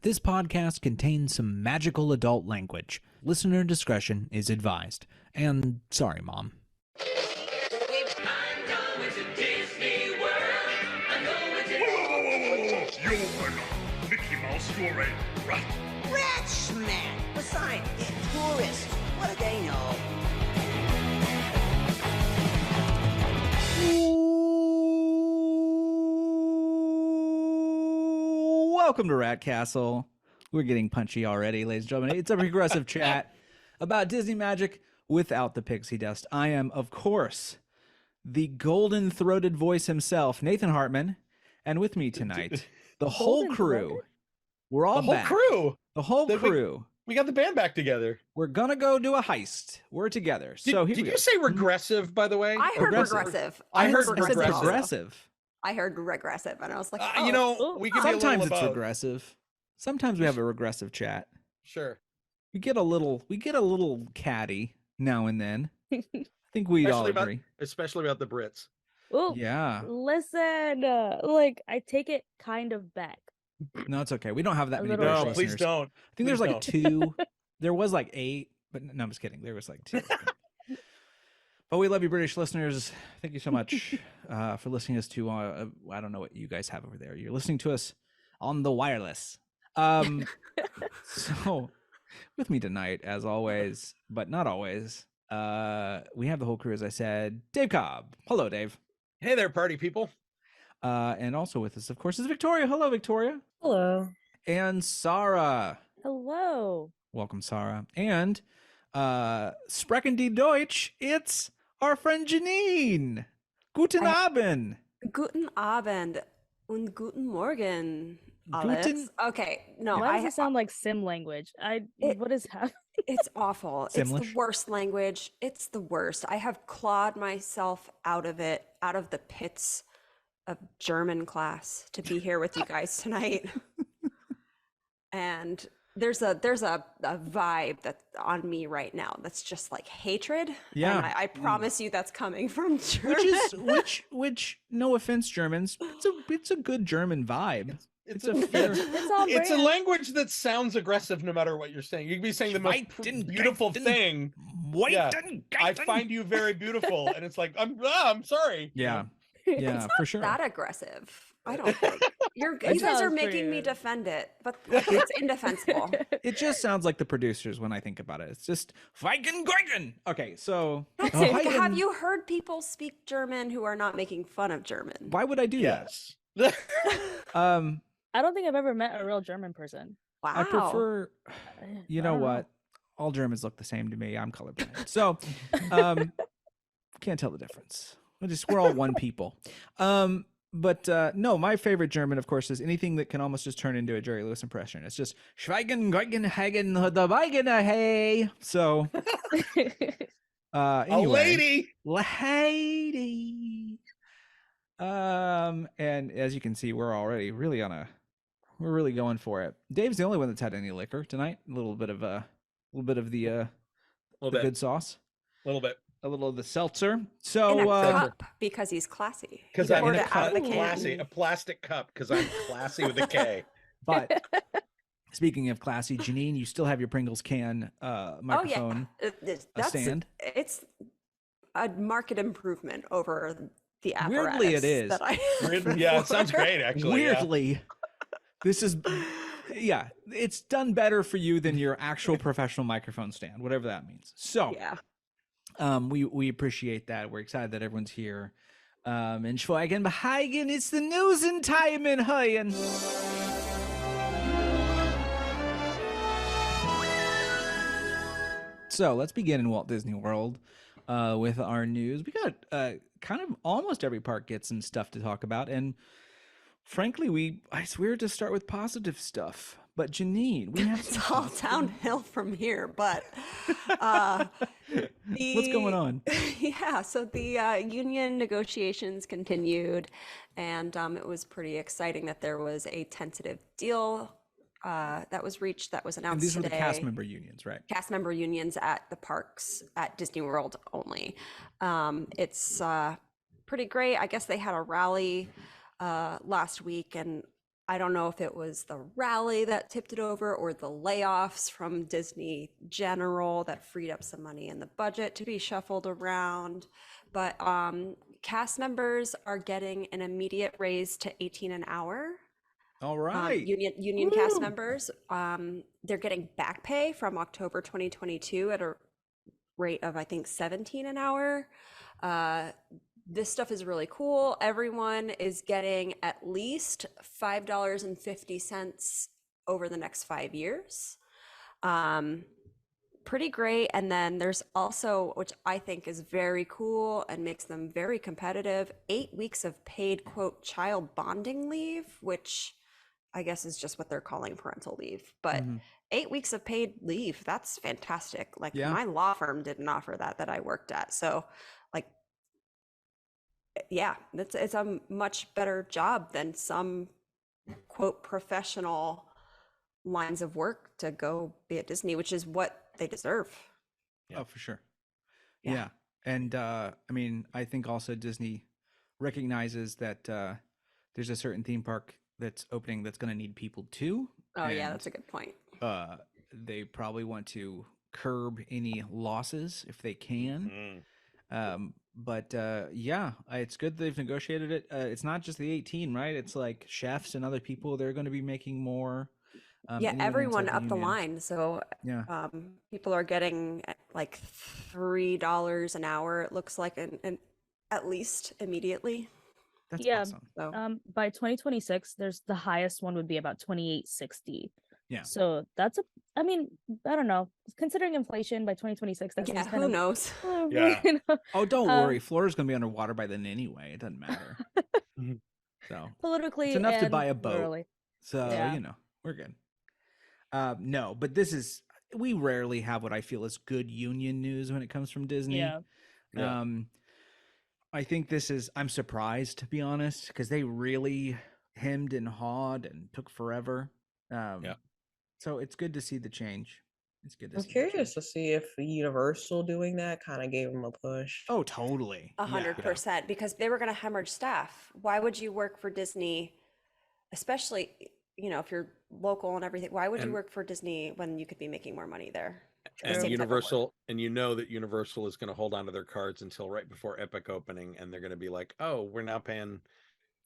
This podcast contains some magical adult language. Listener discretion is advised. And sorry, Mom. I'm going to Disney World. I'm going to... Whoa. You're not Mickey Mouse, you're a rat. Rats, man. Besides, they're tourists. What do they know? Welcome to Rat Castle. We're getting punchy already, ladies and gentlemen. It's a progressive chat about Disney magic without the pixie dust. I am, of course, the golden-throated voice himself, Nathan Hartman, and with me tonight, the whole crew. We're all back. The whole crew. We got the band back together. We're gonna go do a heist. We're together. Did you say regressive, by the way? I heard regressive. I heard progressive. I heard regressive, and I was like, we can sometimes be a it's little regressive. Sometimes we have a regressive chat. Sure. We get a little catty now and then. I think we'd all agree. Especially about the Brits. Ooh, yeah. Listen, I take it kind of back. No, it's okay. We don't have that many British No, listeners. please don't. I think there's like 2. There was like 8, but no, I'm just kidding. There was like 2. But we love you, British listeners. Thank you so much for listening to us to, I don't know what you guys have over there. You're listening to us on the wireless. So with me tonight, as always, but not always, we have the whole crew, as I said. Dave Cobb. Hello, Dave. Hey there, party people. And also with us, of course, is Victoria. Hello, Victoria. Hello. And Sarah. Hello. Welcome, Sarah. And Sprechen die Deutsch, it's our friend Janine. Guten Abend. Guten Abend und guten Morgen, Alex. Okay, no. Why does it sound like sim language? What is happening? It's awful. Simlish? It's the worst language. It's the worst. I have clawed myself out of the pits of German class to be here with you guys tonight. And there's a vibe that's on me right now that's just like hatred. Yeah. And I promise you that's coming from German. Which no offense, Germans, it's a good German vibe. It's a fair. It's a language that sounds aggressive no matter what you're saying. You could be saying the most beautiful thing. Yeah, I find you very beautiful, and it's like I'm sorry. Yeah. Yeah, it's for not sure. that aggressive. I don't think. You guys are making me defend it, but it's indefensible. It just sounds like the producers when I think about it. It's just Feigen. Okay, so that's it. Have you heard people speak German who are not making fun of German? Why would I do that? I don't think I've ever met a real German person. Wow. I prefer. You know what? All Germans look the same to me. I'm colorblind, so can't tell the difference. We're all one people. But no, my favorite German, of course, is anything that can almost just turn into a Jerry Lewis impression. It's just Schweigen, Geigen, Hagen, the hey. So, anyway, lady. And as you can see, we're already really we're really going for it. Dave's the only one that's had any liquor tonight. A little bit of the good sauce. A little bit. A little of the seltzer. So in a cup because he's classy. Because I'm in a cup, classy, a plastic cup because I'm classy with a K. But speaking of classy, Janine, you still have your Pringles can microphone stand. It's a market improvement over the apparatus. Weirdly, it is. Yeah, it sounds great actually. Weirdly, this is it's done better for you than your actual professional microphone stand, whatever that means. So yeah. We appreciate that. We're excited that everyone's here. And Schweigen Beheigen, it's the news in time in Hayen. So let's begin in Walt Disney World with our news. We got kind of almost every park gets some stuff to talk about, and frankly, I swear to start with positive stuff. But Janine, we have it's all downhill from here. But what's going on? Yeah, so the union negotiations continued, and it was pretty exciting that there was a tentative deal that was reached, that was announced and these today. Were the cast member unions, right? Cast member unions at the parks at Disney World only. It's pretty great. I guess they had a rally last week, and I don't know if it was the rally that tipped it over or the layoffs from Disney General that freed up some money in the budget to be shuffled around. But cast members are getting an immediate raise to 18 an hour. All right. Union cast members, they're getting back pay from October 2022 at a rate of, I think, 17 an hour. This stuff is really cool. Everyone is getting at least $5.50 over the next 5 years. Pretty great. And then there's also, which I think is very cool and makes them very competitive, 8 weeks of paid, quote, child bonding leave, which I guess is just what they're calling parental leave. But 8 weeks of paid leave, that's fantastic. Like my law firm didn't offer that I worked at. So like, yeah, it's a much better job than some, quote, professional lines of work to go be at Disney, which is what they deserve. Oh, for sure. Yeah. And I mean, I think also Disney recognizes that there's a certain theme park that's opening that's going to need people too. Oh, yeah, that's a good point. They probably want to curb any losses if they can. But yeah, it's good they've negotiated it. It's not just the 18, right? It's like chefs and other people. They're going to be making more. Yeah, anyone everyone inside up the union. line. So Yeah. people are getting like $3 an hour, it looks like, and at least immediately. That's Yeah. awesome. So By 2026, there's the highest one would be about 28.60. Yeah. So that's I mean, I don't know. Considering inflation by 2026, that yeah, seems kind who of knows? Yeah. you know, Oh, don't worry. Florida's going to be underwater by then anyway. It doesn't matter. So politically it's enough to and buy a boat. literally. So, Yeah. you know, we're good. No, but we rarely have what I feel is good union news when it comes from Disney. Yeah. Yeah. I think I'm surprised, to be honest, because they really hemmed and hawed and took forever. So it's good to see the change. It's good to I'm see the curious change. to see if Universal doing that kind of gave them a push. Oh, totally. 100%, because they were going to hemorrhage staff. Why would you work for Disney, especially, you know, if you're local and everything? Why would you work for Disney when you could be making more money there? The And same type of work. Universal, and you know that Universal is going to hold on to their cards until right before Epic opening, and they're going to be like, "Oh, we're now paying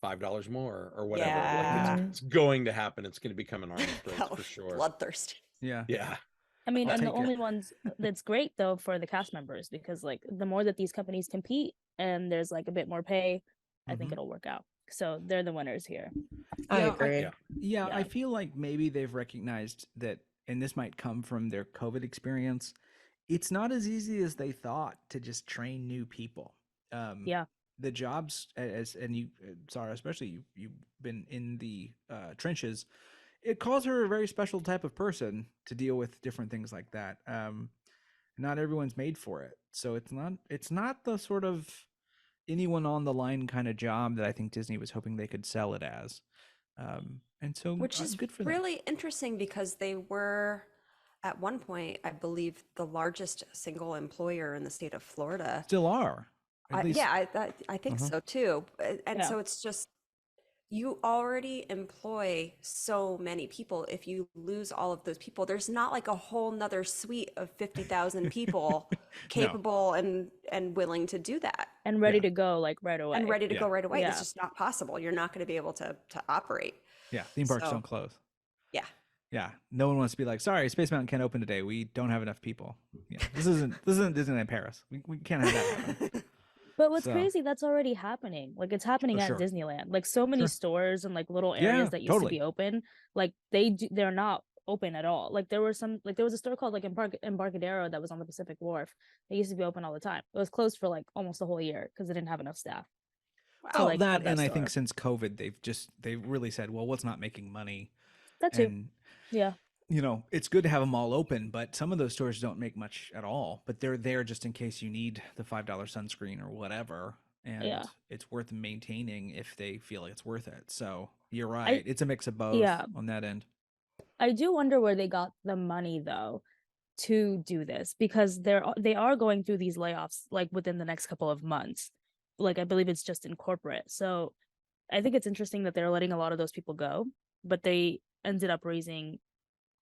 $5 more or whatever." Yeah. Like it's going to happen. It's going to become an arms race Oh, for sure. bloodthirsty. Yeah. Yeah. I mean, I'll and the take it. only ones that's great though for the cast members, because like the more that these companies compete and there's like a bit more pay, I think it'll work out. So they're the winners here. I Yeah, agree. Yeah, I Yeah. feel like maybe they've recognized that, and this might come from their COVID experience. It's not as easy as they thought to just train new people. Yeah. The jobs, and you, Sarah, especially you've been in the trenches. It calls her a very special type of person to deal with different things like that. Not everyone's made for it, so it's not the sort of anyone on the line kind of job that I think Disney was hoping they could sell it as. And so, Which is good for them. really interesting because they were, at one point, I believe, the largest single employer in the state of Florida. Still are. At least, Yeah, I think so too. And Yeah. so it's just, you already employ so many people. If you lose all of those people, there's not like a whole nother suite of 50,000 people capable and willing to do that. And ready to go like right away. And ready to go right away. Yeah. It's just not possible. You're not going to be able to operate. Yeah, theme parks So- don't close. Yeah. Yeah, no one wants to be like, sorry, Space Mountain can't open today. We don't have enough people. Yeah, this isn't Disneyland Paris. We can't have that happen. But what's So- crazy, that's already happening. Like it's happening For at sure. Disneyland. Like so many Sure. stores and like little Yeah, areas that used totally. to be open, like they're not open at all. Like there was a store called like Embarcadero that was on the Pacific Wharf. They used to be open all the time. It was closed for like almost a whole year because they didn't have enough staff. Oh, like, that, have and I store. think since COVID, they've really said, well, what's not making money? That too. And Yeah. you know, it's good to have them all open, but some of those stores don't make much at all. But they're there just in case you need the $5 sunscreen or whatever, and Yeah. it's worth maintaining if they feel like it's worth it. So you're right; it's a mix of both Yeah. on that end. I do wonder where they got the money though to do this, because they are going through these layoffs like within the next couple of months. Like I believe it's just in corporate. So I think it's interesting that they're letting a lot of those people go but they ended up raising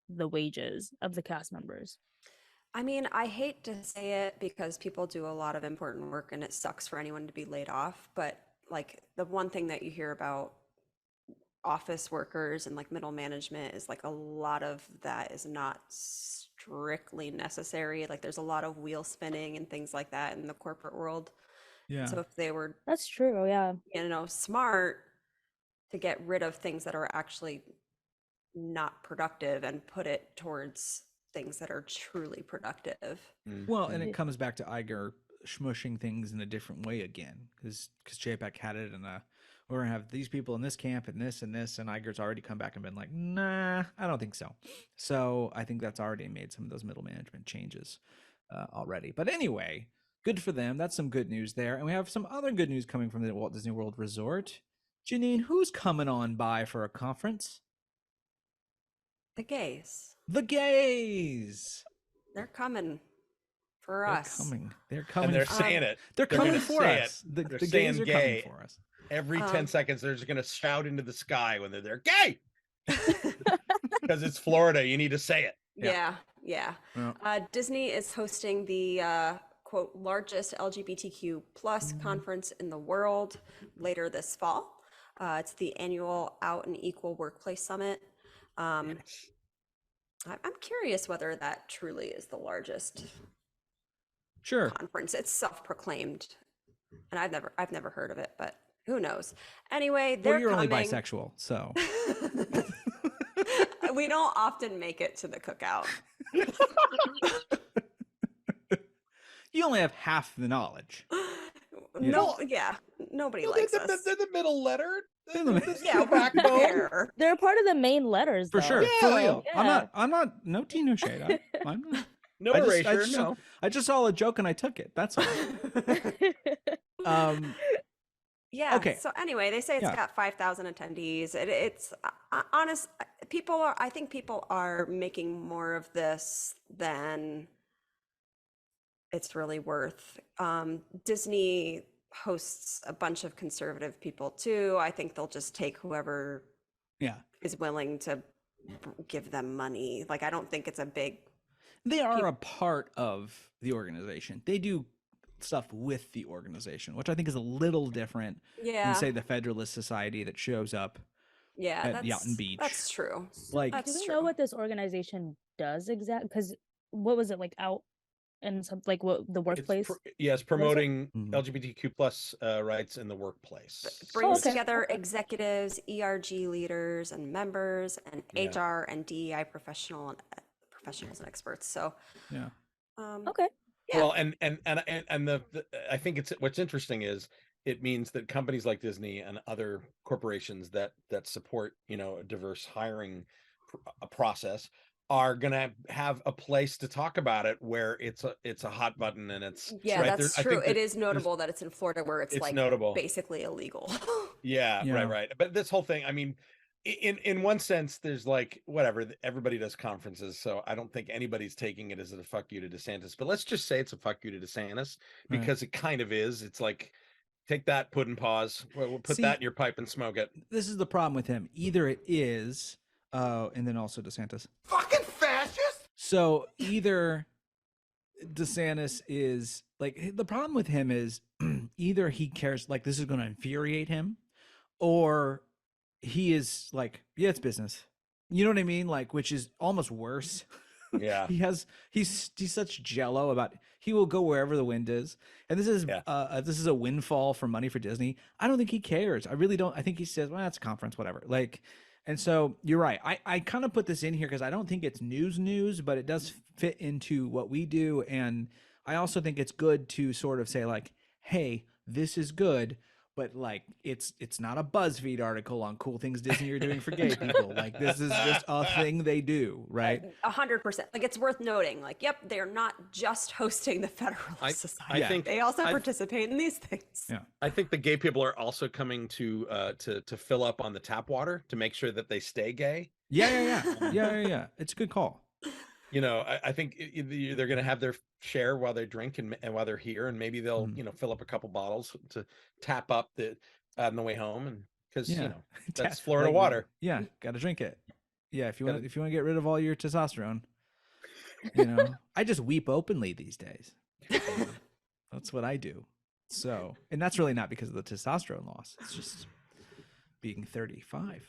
the wages of the cast members. I mean, I hate to say it because people do a lot of important work and it sucks for anyone to be laid off. But like the one thing that you hear about office workers and like middle management is like a lot of that is not strictly necessary. Like there's a lot of wheel spinning and things like that in the corporate world. Yeah. So if they were, That's true. Yeah. smart to get rid of things that are actually not productive and put it towards things that are truly productive. Well, and it comes back to Iger smushing things in a different way again, because JPEG had it in we're gonna have these people in this camp and this and this, and Iger's already come back and been like, nah, I don't think so. So I think that's already made some of those middle management changes already. But anyway, good for them. That's some good news there. And we have some other good news coming from the Walt Disney World Resort. Janine, who's coming on by for a conference? The gays. The gays. They're coming for They're us. coming. They're coming. And they're for- saying it. They're They're coming gonna for say us. it. The They're gays saying are gay. coming for us. Every 10 seconds, they're just going to shout into the sky when they're there, gay! Because it's Florida. You need to say it. Yeah. Yeah. Disney is hosting the quote largest LGBTQ plus conference in the world later this fall. It's the annual Out and Equal Workplace Summit. I'm curious whether that truly is the largest Sure. conference. It's self-proclaimed, and I've never heard of it, but who knows? Anyway, they're Well, you're only coming. bisexual, so We don't often make it to the cookout. you only have half the knowledge. No, yeah, nobody likes they're, us. they're the middle letter. They're the middle- Yeah, we're backbone. fair. They're part of the main letters, For though. sure, for Yeah. real. Yeah. I'm not. No tea, no shade. I'm not. No erasure, no. I just saw a joke and I took it. That's all. Yeah. Okay. So anyway, they say it's Yeah. got 5,000 attendees. It's honest. I think people are making more of this than it's really worth. Disney hosts a bunch of conservative people too. I think they'll just take whoever Yeah. is willing to give them money. Like, I don't think it's a big. They are a part of the organization. They do stuff with the organization, which I think is a little different Yeah. than, say, the Federalist Society that shows up Yeah, at that's Yacht Beach. That's true. Like, That's Do we true. know what this organization does exactly? Because what was it like out in some like what the workplace? Yes, promoting Mhm. LGBTQ plus rights in the workplace. Brings okay. together executives, ERG leaders, and members, and Yeah. HR and DEI professionals and experts. So, yeah. Okay. Yeah. Well, and the I think it's what's interesting is it means that companies like Disney and other corporations that support a diverse hiring process are gonna have a place to talk about it where it's a hot button and it's yeah, right? that's I true. think It that is notable that it's in Florida, where it's like notable. basically illegal. Yeah, Yeah. right. But this whole thing, I mean, in one sense, there's like whatever. Everybody does conferences, so I don't think anybody's taking it as a fuck you to DeSantis. But let's just say it's a fuck you to DeSantis Right. because it kind of is. It's like take that, put in pause. We'll put See, that in your pipe and smoke it. This is the problem with him. Either it is, and then also DeSantis. Fucking fascist! So either DeSantis is like, the problem with him is either he cares, like this is going to infuriate him, or he is like, yeah, it's business. You know what I mean? Like, which is almost worse. Yeah. he's such jello about, he will go wherever the wind is. And this is a windfall for money for Disney. I don't think he cares. I really don't. I think he says, well, that's a conference, whatever. Like, and so you're right. I kind of put this in here because I don't think it's news, but it does fit into what we do. And I also think it's good to sort of say like, hey, this is good, but like it's not a BuzzFeed article on cool things Disney are doing for gay people. Like, this is just a thing they do, right? 100%. Like, it's worth noting. Like, yep, they're not just hosting the Federalist Society. I think they also participate in these things. Yeah. I think the gay people are also coming to fill up on the tap water to make sure that they stay gay. Yeah. It's a good call. I think they're going to have their share while they drink and while they're here, and maybe they'll fill up a couple bottles to tap up on the way home. And because Yeah. you know that's Florida Like, water. Yeah, got to drink it. Yeah, if you Gotta- want to get rid of all your testosterone, you know, I just weep openly these days. That's what I do. So, and that's really not because of the testosterone loss. It's just being 35.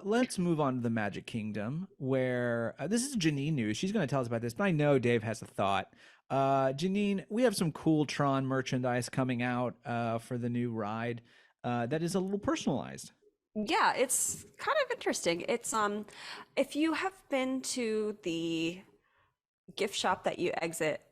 Let's move on to the Magic Kingdom, where this is Janine news. She's going to tell us about this, but I know Dave has a thought. Janine, we have some cool Tron merchandise coming out for the new ride that is a little personalized. Yeah, it's kind of interesting. It's if you have been to the gift shop that you exit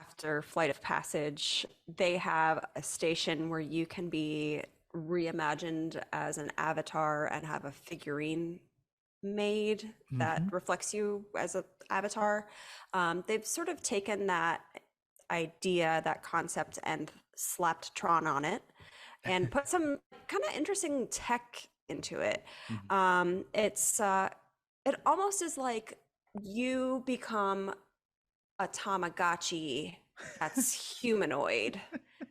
after Flight of Passage, they have a station where you can be reimagined as an avatar and have a figurine made that reflects you as an avatar. They've sort of taken that idea, that concept, and slapped Tron on it and put some kind of interesting tech into it. It almost is like you become a Tamagotchi that's humanoid.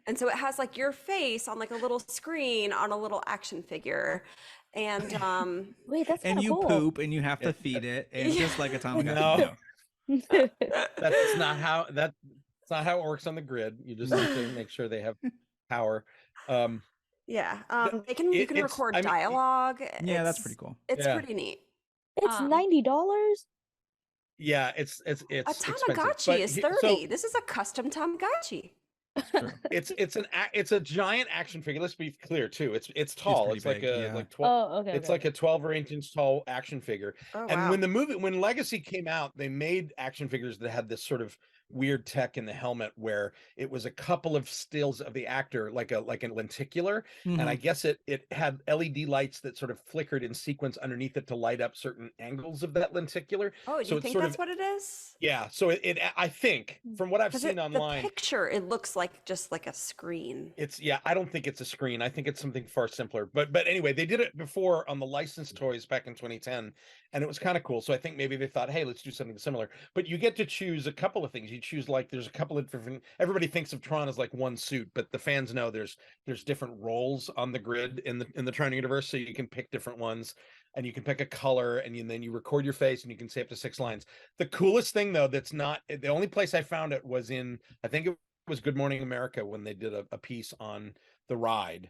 And so it has like your face on like a little screen on a little action figure. And Wait, that's And kind of you cool. poop and you have to feed it, and just like a Tamagotchi. No. That's not how it works on the grid. You just have to make sure they have power. yeah, you can record dialogue. Yeah, that's pretty cool. It's Yeah. pretty neat. It's $90. Yeah, it's A expensive, Tamagotchi but is he- 30. so This is a custom Tamagotchi. it's a giant action figure. Let's be clear too. It's tall. pretty It's like big, a yeah. like 12. Oh, okay. It's okay. like a 12 or 18 inch tall action figure. Oh, And wow. when Legacy came out, they made action figures that had this sort of weird tech in the helmet where it was a couple of stills of the actor, like a lenticular, and I guess it had LED lights that sort of flickered in sequence underneath it to light up certain angles of that lenticular. Oh, do So you it's think sort that's of- what it is? Yeah, so it I think from what I've 'Cause seen the online, picture, it looks like just like a screen. I don't think it's a screen. I think it's something far simpler. But anyway, they did it before on the licensed toys back in 2010, and it was kind of cool. So I think maybe they thought, hey, let's do something similar. But you get to choose a couple of things. You choose like there's a couple of different. Everybody thinks of Tron as like one suit, but the fans know there's different roles on the grid in the Tron universe, so you can pick different ones. And you can pick a color, and then you record your face, and you can say up to 6 lines. The coolest thing, though, that's not the only place I found it was in, I think it was Good Morning America when they did a piece on the ride.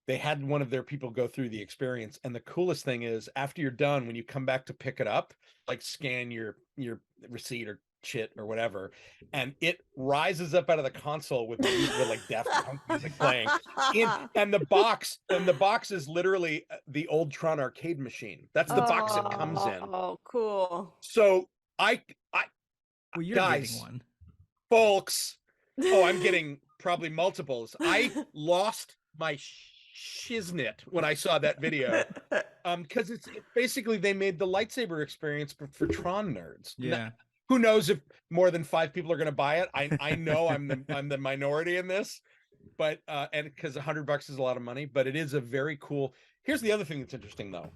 They had one of their people go through the experience, and the coolest thing is after you're done, when you come back to pick it up, like scan your receipt or chit or whatever, and it rises up out of the console with the usual like Daft Punk music playing. And the box is literally the old Tron arcade machine. That's the box it comes in. Oh, cool. So Well, you're Guys. getting one. folks, oh, I'm getting probably multiples. I lost my shiznit when I saw that video. Because it's basically they made the lightsaber experience for Tron nerds. Yeah. Who knows if more than 5 people are going to buy it? I know I'm the minority in this, but and because $100 is a lot of money, but it is a very cool. Here's the other thing that's interesting though,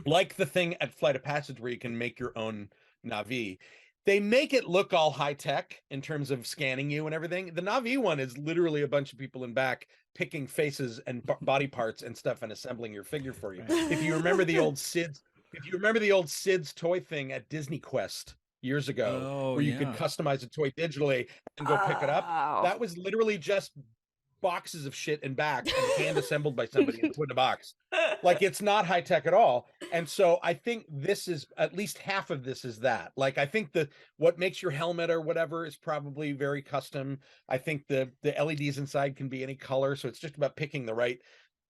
like the thing at Flight of Passage where you can make your own Navi. They make it look all high tech in terms of scanning you and everything. The Navi one is literally a bunch of people in back picking faces and body parts and stuff and assembling your figure for you. If you remember the old Sid's toy thing at Disney Quest years ago, where you could customize a toy digitally and go pick it up, that was literally just boxes of shit in back and hand assembled by somebody and put in a box. Like it's not high tech at all. And so I think this is at least half of this is that. Like I think what makes your helmet or whatever is probably very custom. I think the LEDs inside can be any color, so it's just about picking the right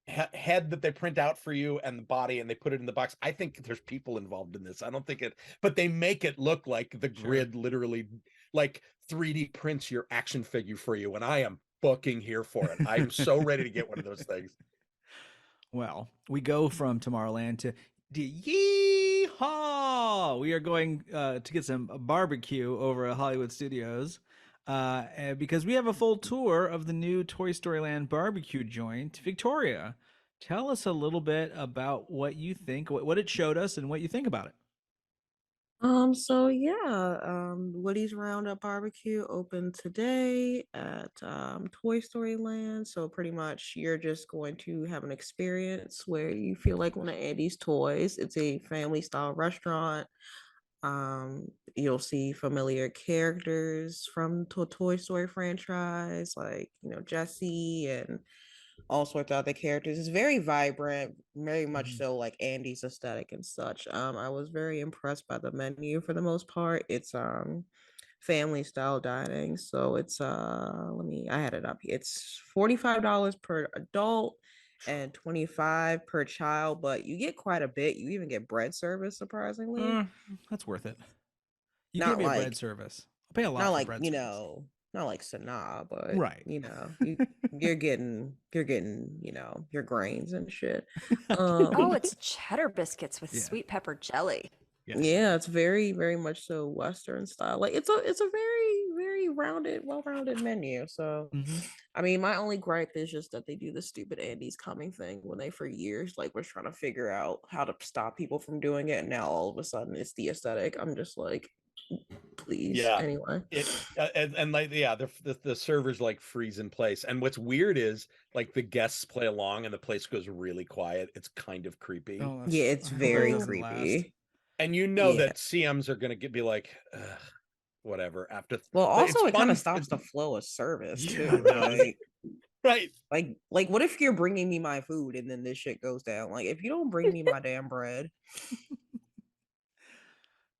head that they print out for you and the body, and they put it in the box. I think there's people involved in this. I don't think but they make it look like the grid literally like 3D prints your action figure for you, and I am fucking here for it. I'm so ready to get one of those things. Well, we go from Tomorrowland to Yeehaw! We are going to get some barbecue over at Hollywood Studios because we have a full tour of the new Toy Story Land barbecue joint, Victoria. Tell us a little bit about what you think, what it showed us, and what you think about it. So yeah, Woody's Roundup Barbecue opened today at Toy Story Land. So pretty much you're just going to have an experience where you feel like one of Andy's toys. It's a family style restaurant. You'll see familiar characters from the Toy Story franchise, like Jesse and all sorts of other characters. It's very vibrant, very much so like Andy's aesthetic and such. I was very impressed by the menu for the most part. It's family style dining. So it's I had it up here. It's $45 per adult and 25 per child, but you get quite a bit. You even get bread service, surprisingly. That's worth it. You Not give me a bread like service. I'll pay a lot not for like, bread service. not like Sanaa, but Right. you're getting your grains and shit. Oh, it's cheddar biscuits with Yeah. sweet pepper jelly. Yeah, it's very, very much so Western style. Like it's a very, very rounded, well-rounded menu. So Mhm. I mean, my only gripe is just that they do the stupid Andy's coming thing when they for years like was trying to figure out how to stop people from doing it, and now all of a sudden it's the aesthetic. I'm just like, please. Yeah. Anyway. And like the servers like freeze in place. And what's weird is like the guests play along and the place goes really quiet. It's kind of creepy. Oh, Yeah, it's I hope it very doesn't last. creepy. And you know Yeah. that CMs are gonna be like, "Ugh, whatever after. Well, but it's also it kind fun. of stops the flow of service Yeah, too. it does. Right. Like what if you're bringing me my food and then this shit goes down? Like if you don't bring me my damn bread.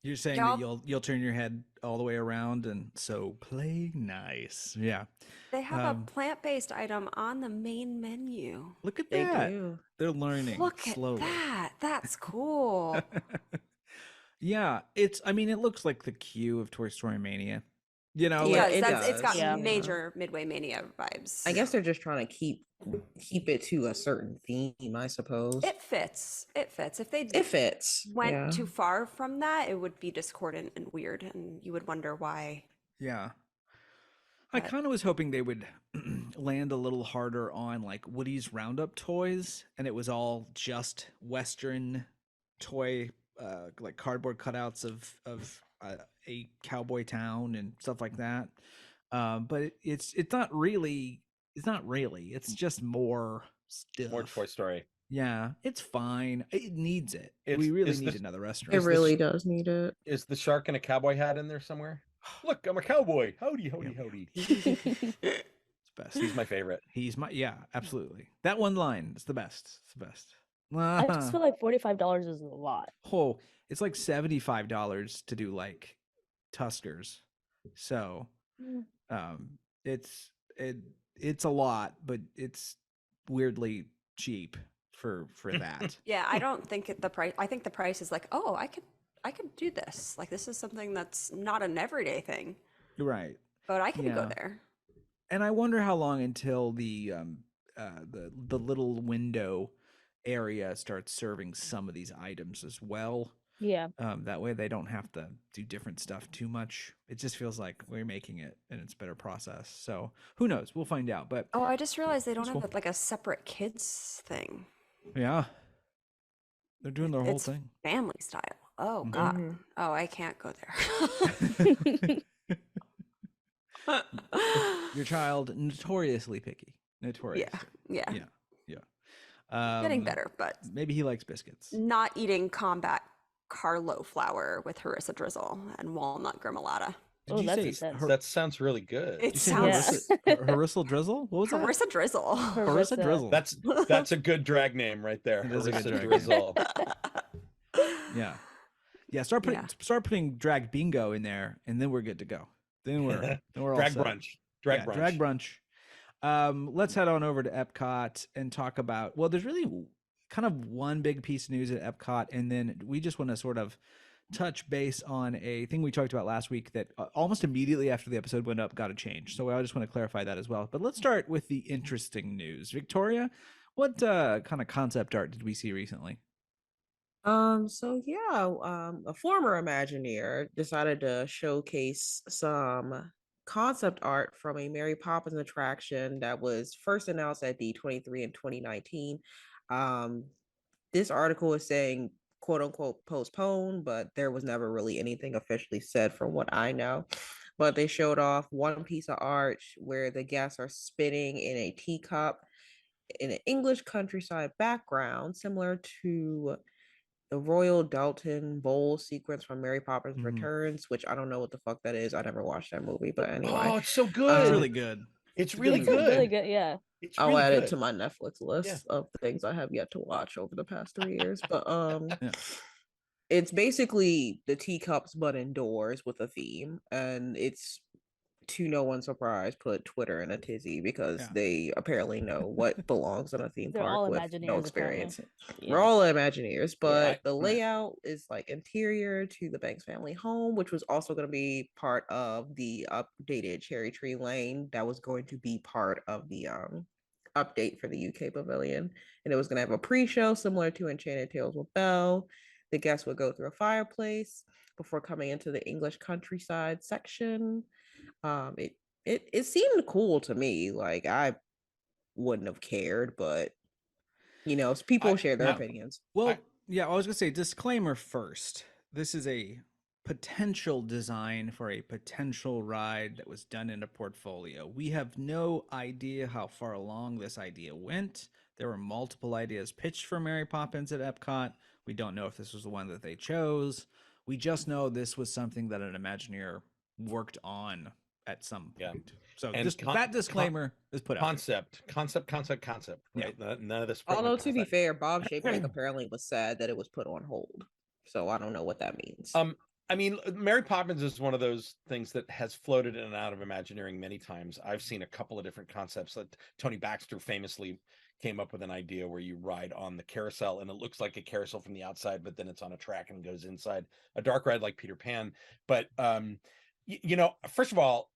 You're saying Y'all- that you'll turn your head all the way around and so play nice. Yeah. They have Um, a plant-based item on the main menu. Look at They that. do. They're learning Look slowly. at that. That's cool. Yeah, I mean, it looks like the queue of Toy Story Mania. You know, It Yeah, does. it It's got does, yeah. major Midway Mania vibes. I guess they're just trying to keep it to a certain theme, I suppose. It fits. It fits. If they It fits. went yeah. too far from that, it would be discordant and weird, and you would wonder why. yeah. I But- kind of was hoping they would land a little harder on like Woody's Roundup toys, and it was all just Western toy, like cardboard cutouts of a cowboy town and stuff like that. But it's not really. It's not really. It's just more stuff. More Toy Story. Yeah, it's fine. It needs it. It's- We really it's need the- another It restaurant. really does need it. Is the shark in a cowboy hat in there somewhere? Look, I'm a cowboy. Howdy, howdy, howdy. It's best. He's my favorite. Yeah, absolutely. That one line is the best. It's the best. I just feel like $45 is a lot. Oh, it's like $75 to do like Tuskers. So, Mm. it's a lot, but it's weirdly cheap for that. Yeah, I don't think the price. I think the price is like, oh, I could do this. Like this is something that's not an everyday thing, Right. but I can go Yeah. there. And I wonder how long until the little window area starts serving some of these items as well. Yeah. That way they don't have to do different stuff too much. It just feels like we're making it and it's better process. So who knows? We'll find out. But Oh, I just realized they don't That's have cool. like a separate kids thing. yeah, they're doing their whole It's thing. family style. Oh Mhm. God. Mhm. Oh, I can't go there. Your child notoriously picky. Notoriously. yeah. Yeah. Getting better, but Maybe he likes biscuits. not eating combat Carlo flour with harissa drizzle and walnut gremolata. Did Oh, you that's say intense. har- That sounds really good. It you say sounds harissa drizzle? What was that? harissa drizzle. Harissa drizzle. That's a good drag name right there. It is a good Harissa drag name. Drizzle. Yeah. Yeah, start putting drag bingo in there and then we're good to go. Then we're all Drag set. brunch. Drag Yeah, brunch. Drag brunch. Let's head on over to Epcot and talk about, well, there's really kind of one big piece of news at Epcot, and then we just want to sort of touch base on a thing we talked about last week that almost immediately after the episode went up got a change. So I just want to clarify that as well. But let's start with the interesting news. Victoria, what kind of concept art did we see recently? So yeah, a former Imagineer decided to showcase some concept art from a Mary Poppins attraction that was first announced at D23 in 2019. This article is saying quote unquote postponed, but there was never really anything officially said from what I know. But they showed off one piece of art where the guests are spinning in a teacup in an English countryside background, similar to the Royal Dalton Bowl sequence from Mary Poppins Mhm. Returns, which I don't know what the fuck that is. I never watched that movie, but anyway, Oh, it's so It's good. really good. It's a good really It's movie. really good. good. Yeah. It's I'll really add it good. to my Netflix list of things I have yet to watch over the past 3 years. But Yeah. it's basically the teacups but indoors with a theme, and it's to no one's surprise put Twitter in a tizzy because Yeah. they apparently know what belongs in a theme They're park all with no Imagineers, apparently. experience. We're Yeah. all Imagineers, but the Right. layout is like interior to the Banks family home, which was also going to be part of the updated Cherry Tree Lane that was going to be part of the update for the UK pavilion. And it was going to have a pre-show similar to Enchanted Tales with Belle. The guests would go through a fireplace before coming into the English countryside section. Um, it it seemed cool to me. Like I wouldn't have cared, but people I share their Now, opinions. well, yeah, I was gonna say disclaimer first. This is a potential design for a potential ride that was done in a portfolio. We have no idea how far along this idea went. There were multiple ideas pitched for Mary Poppins at Epcot. We don't know if this was the one that they chose. We just know this was something that an Imagineer worked on at some Yeah. point. So And this that disclaimer is put out there. concept, Yeah. right? None of this. Although to be prototype. fair, Bob Chapek apparently was sad that it was put on hold. So I don't know what that means. I mean, Mary Poppins is one of those things that has floated in and out of Imagineering many times. I've seen a couple of different concepts that Tony Baxter famously came up with an idea where you ride on the carousel and it looks like a carousel from the outside, but then it's on a track and goes inside a dark ride like Peter Pan. But first of all,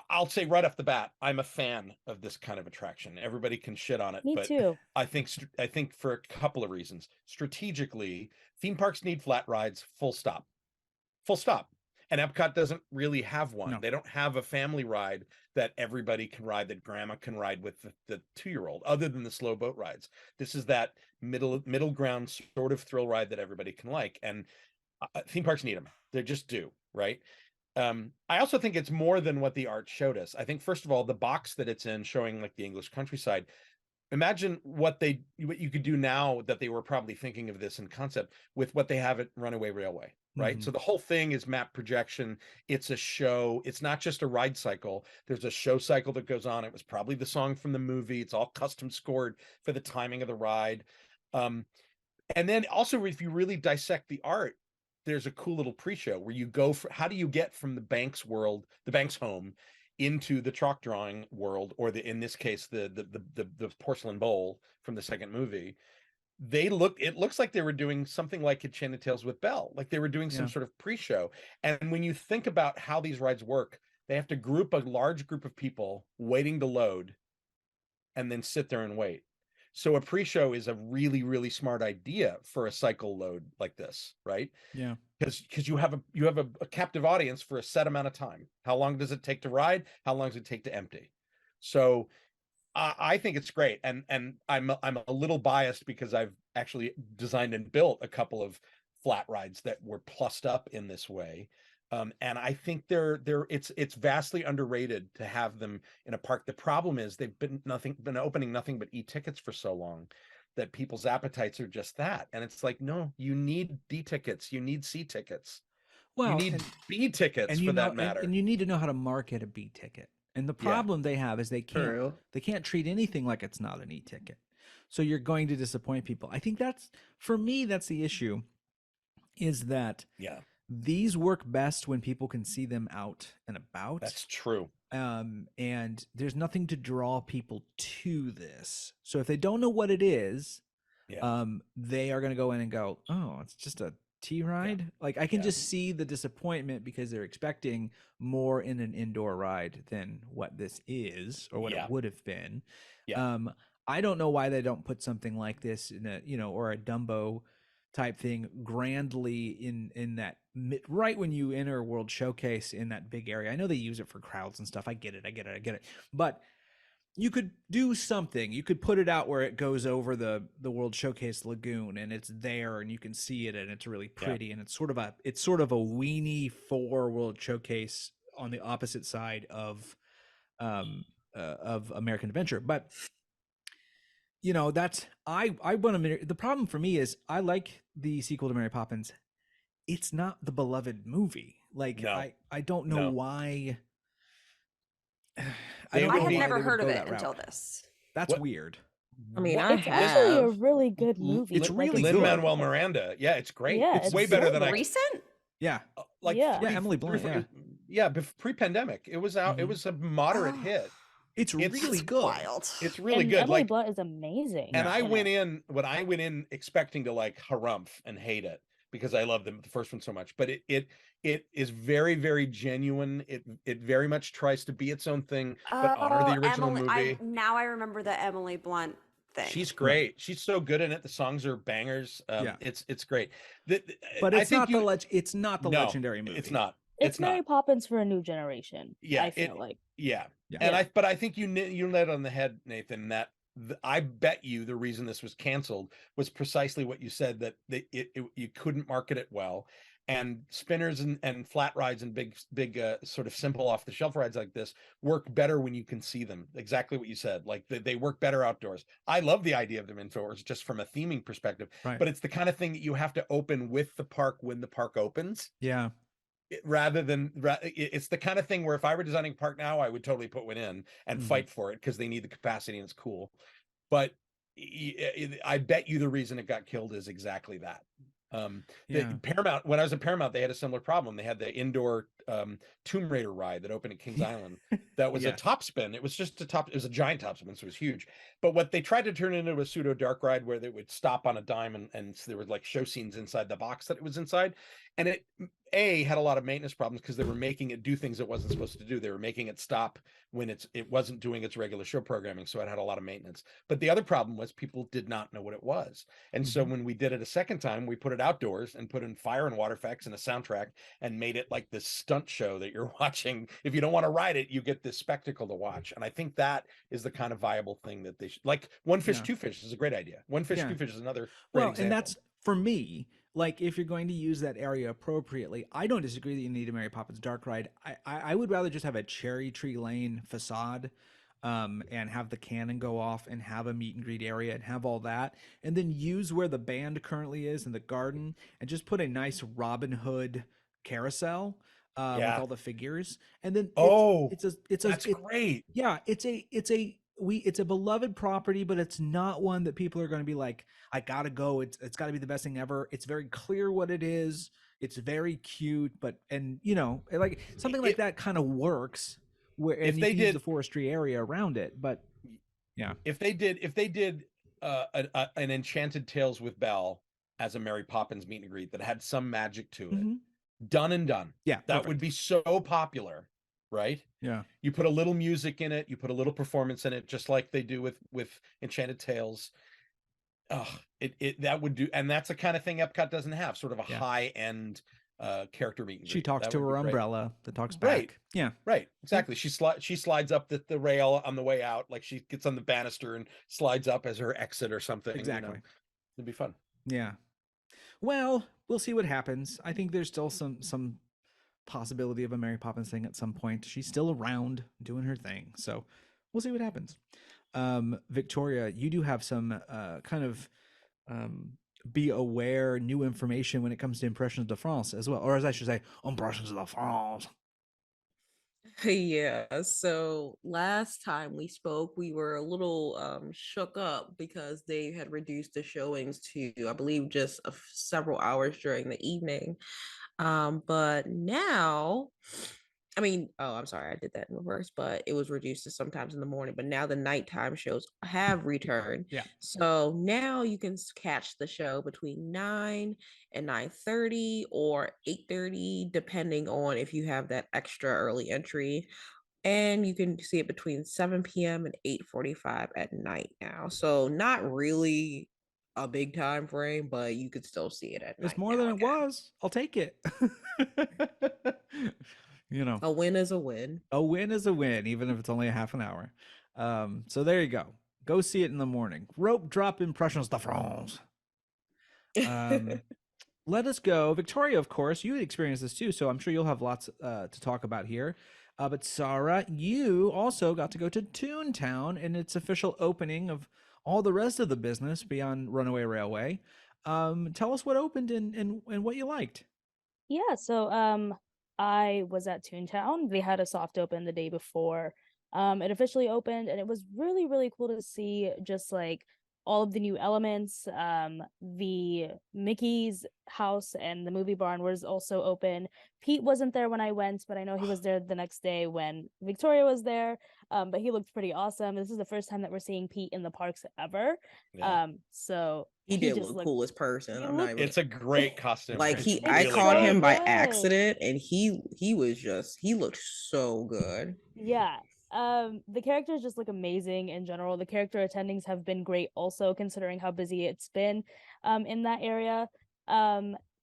I'll say right off the bat, I'm a fan of this kind of attraction. Everybody can shit on it, Me but too. I think for a couple of reasons. Strategically, theme parks need flat rides, full stop. Full stop. And Epcot doesn't really have one. No. They don't have a family ride that everybody can ride, that grandma can ride with the 2-year-old, other than the slow boat rides. This is that middle ground sort of thrill ride that everybody can like. And theme parks need them. They just do, right? I also think it's more than what the art showed us. I think, first of all, the box that it's in, showing like the English countryside, imagine what you could do now that they were probably thinking of this in concept with what they have at Runaway Railway, right? So the whole thing is map projection. It's a show. It's not just a ride cycle. There's a show cycle that goes on. It was probably the song from the movie. It's all custom scored for the timing of the ride. And then also, if you really dissect the art, there's a cool little pre-show where you go for how do you get from the Banks world, the Banks home, into the chalk drawing world, or in this case the porcelain bowl from the second movie. It looks like they were doing something like Enchanted Tales with Belle, like they were doing some sort of pre-show. And when you think about how these rides work, they have to group a large group of people waiting to load and then sit there and wait. So a pre-show is a really, really smart idea for a cycle load like this, right? Yeah. Because you have a captive audience for a set amount of time. How long does it take to ride? How long does it take to empty? So I think it's great, and I'm a little biased because I've actually designed and built a couple of flat rides that were plussed up in this way. And I think it's vastly underrated to have them in a park. The problem is they've been opening nothing but e-tickets for so long that people's appetites are just that. And it's like, no, you need D tickets, you need C tickets, you Well, need B tickets for that matter. and you need to know how to market a B ticket. And the problem they have is they True. can't treat anything like it's not an e-ticket. So you're going to disappoint people. I think that's for me that's the issue, is that Yeah, these work best when people can see them out and about. that's true. And there's nothing to draw people to this. So if they don't know what it is, Yeah. they are going to go in and go, oh, it's just a T ride. Like I can just see the disappointment because they're expecting more in an indoor ride than what this is or what it would have been. Yeah. I don't know why they don't put something like this in a, or a Dumbo type thing grandly in that right when you enter World Showcase in that big area. I know they use it for crowds and stuff. I get it. But you could do something. You could put it out where it goes over the World Showcase Lagoon, and it's there, and you can see it, and it's really pretty, and it's sort of a weenie for World Showcase on the opposite side of American Adventure. But that's I want to. The problem for me is I like the sequel to Mary Poppins. It's not the beloved movie. Like No. I don't know No. why. I They don't I know had why never they would heard of go it that until route. this. That's What- weird. I mean, What- I It's actually a have. really good movie. It's really it's good. Lin-Manuel Miranda. Yeah, it's great. Yeah, it's it's way better so than I Recent? Yeah. like. Yeah. Yeah, Emily Blunt, Pre-pandemic, it was out. It Mhm. was a moderate Oh. hit. It's It's really good. Wild. It's really and good. Emily Like, Blunt is amazing. and I in went it. in expecting to like harumph and hate it because I love the first one so much. But it is very, very genuine. It very much tries to be its own thing, but honor the original movie. Now I remember the Emily Blunt thing. She's great. She's so good in it. The songs are bangers. Yeah. It's great. But I it's think not you- it's not the No, legendary movie. It's not. It's Mary not. Poppins for a new generation. Yeah, I feel like. Yeah. Yeah. And Yeah. I think you led on the head, Nathan, that I bet you the reason this was canceled was precisely what you said, that you couldn't market it well, and spinners and flat rides and big sort of simple off the shelf rides like this work better when you can see them. Exactly what you said. Like they work better outdoors. I love the idea of them indoors just from a theming perspective, Right. but it's the kind of thing that you have to open with the park when the park opens. Yeah. It's the kind of thing where if I were designing a park now, I would totally put one in and Mhm. fight for it because they need the capacity and it's cool. But I bet you the reason it got killed is exactly that. Yeah. Paramount, when I was at Paramount, they had a similar problem. They had the indoor Tomb Raider ride that opened at Kings Island. That was Yeah. a top spin. It was just it was a giant top spin, so it was huge. But what they tried to turn into a pseudo dark ride where they would stop on a dime and there were like show scenes inside the box that it was inside. And it had a lot of maintenance problems because they were making it do things it wasn't supposed to do. They were making it stop when it wasn't doing its regular show programming, so it had a lot of maintenance. But the other problem was people did not know what it was. And so Mhm. when we did it a second time, we put it outdoors and put in fire and water effects and a soundtrack and made it like this stunt show that you're watching. If you don't want to ride it, you get this spectacle to watch. And I think that is the kind of viable thing that they should, like One Fish, Yeah. Two Fish is a great idea. One Fish, Yeah. Two Fish is another great Well, example. and that's for me. Like, if you're going to use that area appropriately, I don't disagree that you need a Mary Poppins dark ride. I would rather just have a Cherry Tree Lane facade, and have the cannon go off and have a meet and greet area and have all that, and then use where the band currently is in the garden and just put a nice Robin Hood carousel with Yeah. all the figures, and then That's great. yeah, it's a beloved property, but it's not one that people are going to be like, I gotta go. It's got to be the best thing ever. It's very clear what it is. It's very cute, but like something like that kind of works. Where and If you they can use did- the forestry area around it, but yeah, If they did an Enchanted Tales with Belle as a Mary Poppins meet and greet that had some magic to it, Mhm. done and done, yeah, that would be so popular, right? yeah, You put a little music in it, you put a little performance in it, just like they do with Enchanted Tales. Oh, that would do, and that's the kind of thing Epcot doesn't have, sort of a Yeah. high end character meet and She greet. talks That to would her be great. umbrella that talks Right. back. Yeah, Right, exactly. She slides up the rail on the way out, like she gets on the banister and slides up as her exit or something. exactly. It'd be fun. Yeah. Well, we'll see what happens. I think there's still some possibility of a Mary Poppins thing at some point. She's still around doing her thing. So we'll see what happens. Victoria, you do have some kind of be aware new information when it comes to Impressions de France as well. Or as I should say, Impressions de France. Yeah, so last time we spoke, we were a little shook up because they had reduced the showings to, I believe, just several hours during the evening. But now, I mean, oh, I'm sorry, I did that in reverse, but it was reduced to sometimes in the morning. But now the nighttime shows have returned. Yeah. So now you can catch the show between 9 and 9:30 or 8:30, depending on if you have that extra early entry. And you can see it between 7 p.m. and 8:45 at night now. So not really a big time frame, but you could still see it at night. It's more now than it again. was. I'll take it. A win is a win. A win is a win, even if it's only a half an hour. So there you go. Go see it in the morning. Rope drop impressions de France. Let us go. Victoria, of course, you experienced this too, so I'm sure you'll have lots to talk about here. But Sarah, you also got to go to Toontown in its official opening of all the rest of the business beyond Runaway Railway. Tell us what opened and what you liked. Yeah, so I was at Toontown. They had a soft open the day before it officially opened, and it was really, really cool to see just like all of the new elements. The Mickey's house and the movie barn was also open. Pete wasn't there when I went, but I know he was there the next day when Victoria was there. But he looked pretty awesome. This is the first time that we're seeing Pete in the parks ever. Yeah. So He he did just look looked cool as person. he I'm not looked even It's a great costume. like It's he. I It's really caught so good. him by good. accident, and he was just he looked so good. Yeah. The characters just look amazing in general. The character attendings have been great also, considering how busy it's been in that area.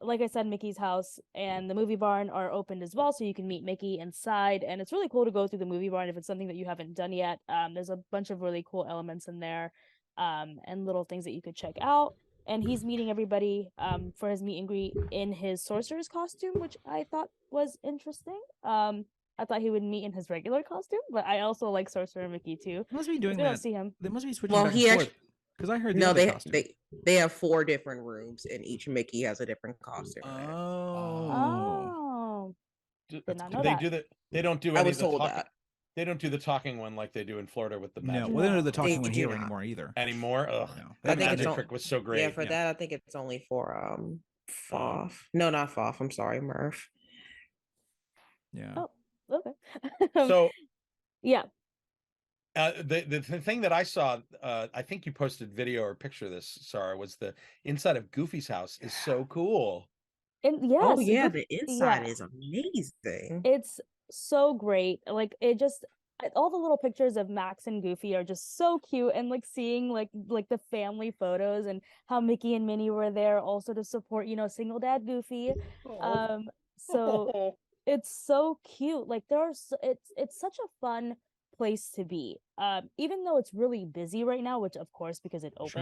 Like I said, Mickey's house and the movie barn are opened as well, so you can meet Mickey inside, and it's really cool to go through the movie barn if it's something that you haven't done yet. There's a bunch of really cool elements in there, and little things that you could check out. And he's meeting everybody for his meet and greet in his sorcerer's costume, which I thought was interesting. I thought he would meet in his regular costume, but I also like Sorcerer Mickey too. They must be 'cause doing we don't that. see him. They must be switching Well, back and he forth. actually Because I heard the no, other they costume. they have 4 different rooms, and each Mickey has a different costume. in it. Oh. Oh, did not know They that. do that. They don't do I any was of the told talking. that. They don't do the talking one like they do in Florida with the No, magic well, they don't do the No. talking They one do here not. anymore either. anymore. Ugh. No. That I think it's magic on- trick was so Yeah, great. for that I think it's only for Foff. No, not Foff. I'm sorry, Murph. Yeah. Oh, okay. So Yeah. the thing that I saw, I think you posted video or picture of this, Sarah, was the inside of Goofy's house is so cool. And yes, Oh yeah, Goofy- the inside yeah. is amazing. It's so great. Like it just all the little pictures of Max and Goofy are just so cute, and like seeing like the family photos and how Mickey and Minnie were there also to support, single dad Goofy. So it's so cute. Like it's such a fun place to be. Even though it's really busy right now, which of course because it Sure.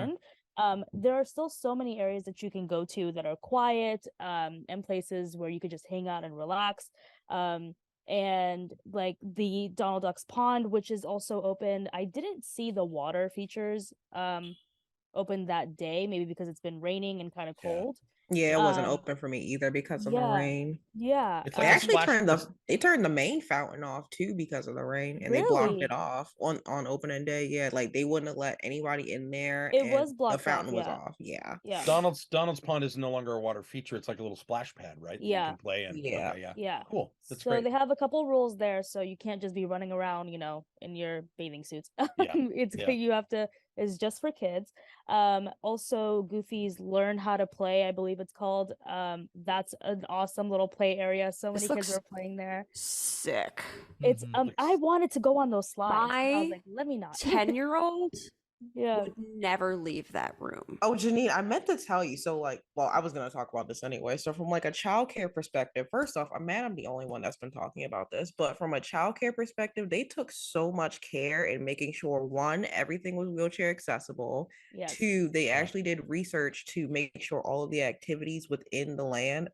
opened, there are still so many areas that you can go to that are quiet, and places where you could just hang out and relax. And like the Donald Duck's pond, which is also open. I didn't see the water features open that day, maybe because it's been raining and kind of Yeah. cold. Yeah, it wasn't Um, open for me either because of the yeah, rain. yeah. It's They like a actually splash. turned the main fountain off too because of the rain, and they blocked Really? it off on opening day. Yeah, like they wouldn't have let anybody in there, It and was the blocked off, fountain was yeah. off. Yeah, Yeah. Donald's pond is no longer a water feature. It's like a little splash pad, right? that You Yeah. can play in. Yeah. Okay, yeah. Yeah. Cool. That's So great. they have a couple rules there, so you can't just be running around, in your bathing suits. Yeah, It's yeah. you have to. It's just for kids. Also Goofy's Learn How to Play, I believe it's called. That's an awesome little play area. So many This kids looks were playing there. sick. It's Mhm. I wanted to go on those slides. And I was My like, let me not. 10-year-old Yeah. would never leave that room. Oh, Janine, I meant to tell you. So, I was gonna talk about this anyway. So, from like a childcare perspective, first off, I'm mad I'm the only one that's been talking about this. But from a childcare perspective, they took so much care in making sure one, everything was wheelchair accessible. Yes. 2, they actually did research to make sure all of the activities within the land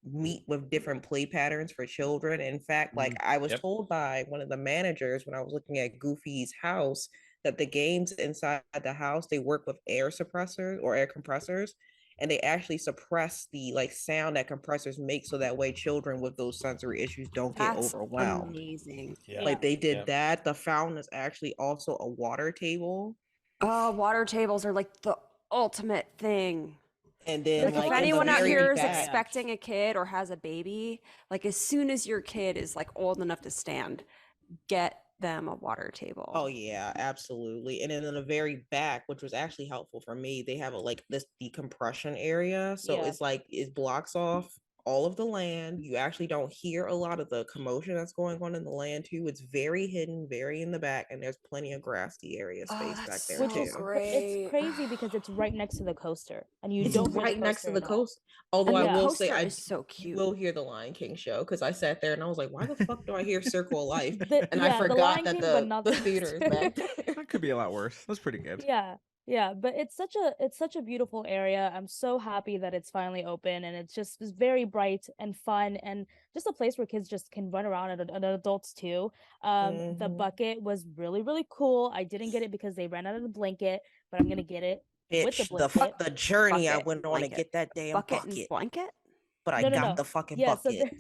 meet with different play patterns for children. In fact, like I was Yep. told by one of the managers when I was looking at Goofy's house that the games inside the house they work with air suppressors or air compressors, and they actually suppress the like sound that compressors make so that way children with those sensory issues don't get That's overwhelmed. amazing. Yeah. Like they did Yeah. that. The fountain is actually also a water table. Oh, water tables are like the ultimate thing. And then Like, like if in the anyone out very here is back- expecting a kid or has a baby, like as soon as your kid is like old enough to stand, get them a water table. Oh yeah, absolutely. And then in the very back, which was actually helpful for me, they have a like this decompression area. So Yeah. it's like it blocks off all of the land. You actually don't hear a lot of the commotion that's going on in the land too. It's very hidden, very in the back, and there's plenty of grassy area Oh, space back that's there so Which is too. it's great. crazy because it's right next to the coaster, and you It's don't hear right next to coaster the at all. coast. Although And I the Yeah. will say, coaster is so you cute. will hear the Lion King show because I sat there and I was like, "Why the fuck do I hear Circle of Life?" And I Yeah, the forgot Lion that King, but not the the theater is coaster. back there. That could be a lot worse. That's pretty good. Yeah, yeah, but it's such a beautiful area. I'm so happy that it's finally open, and it's very bright and fun, and just a place where kids just can run around, and adults too. The Mhm. bucket was really really cool. I didn't get it because they ran out of the blanket, but I'm gonna get it with the Bitch, blanket. the journey I Bucket, went on to blanket. get that damn Bucket and bucket, blanket? but I No, no, got no. the fucking Yeah, so bucket.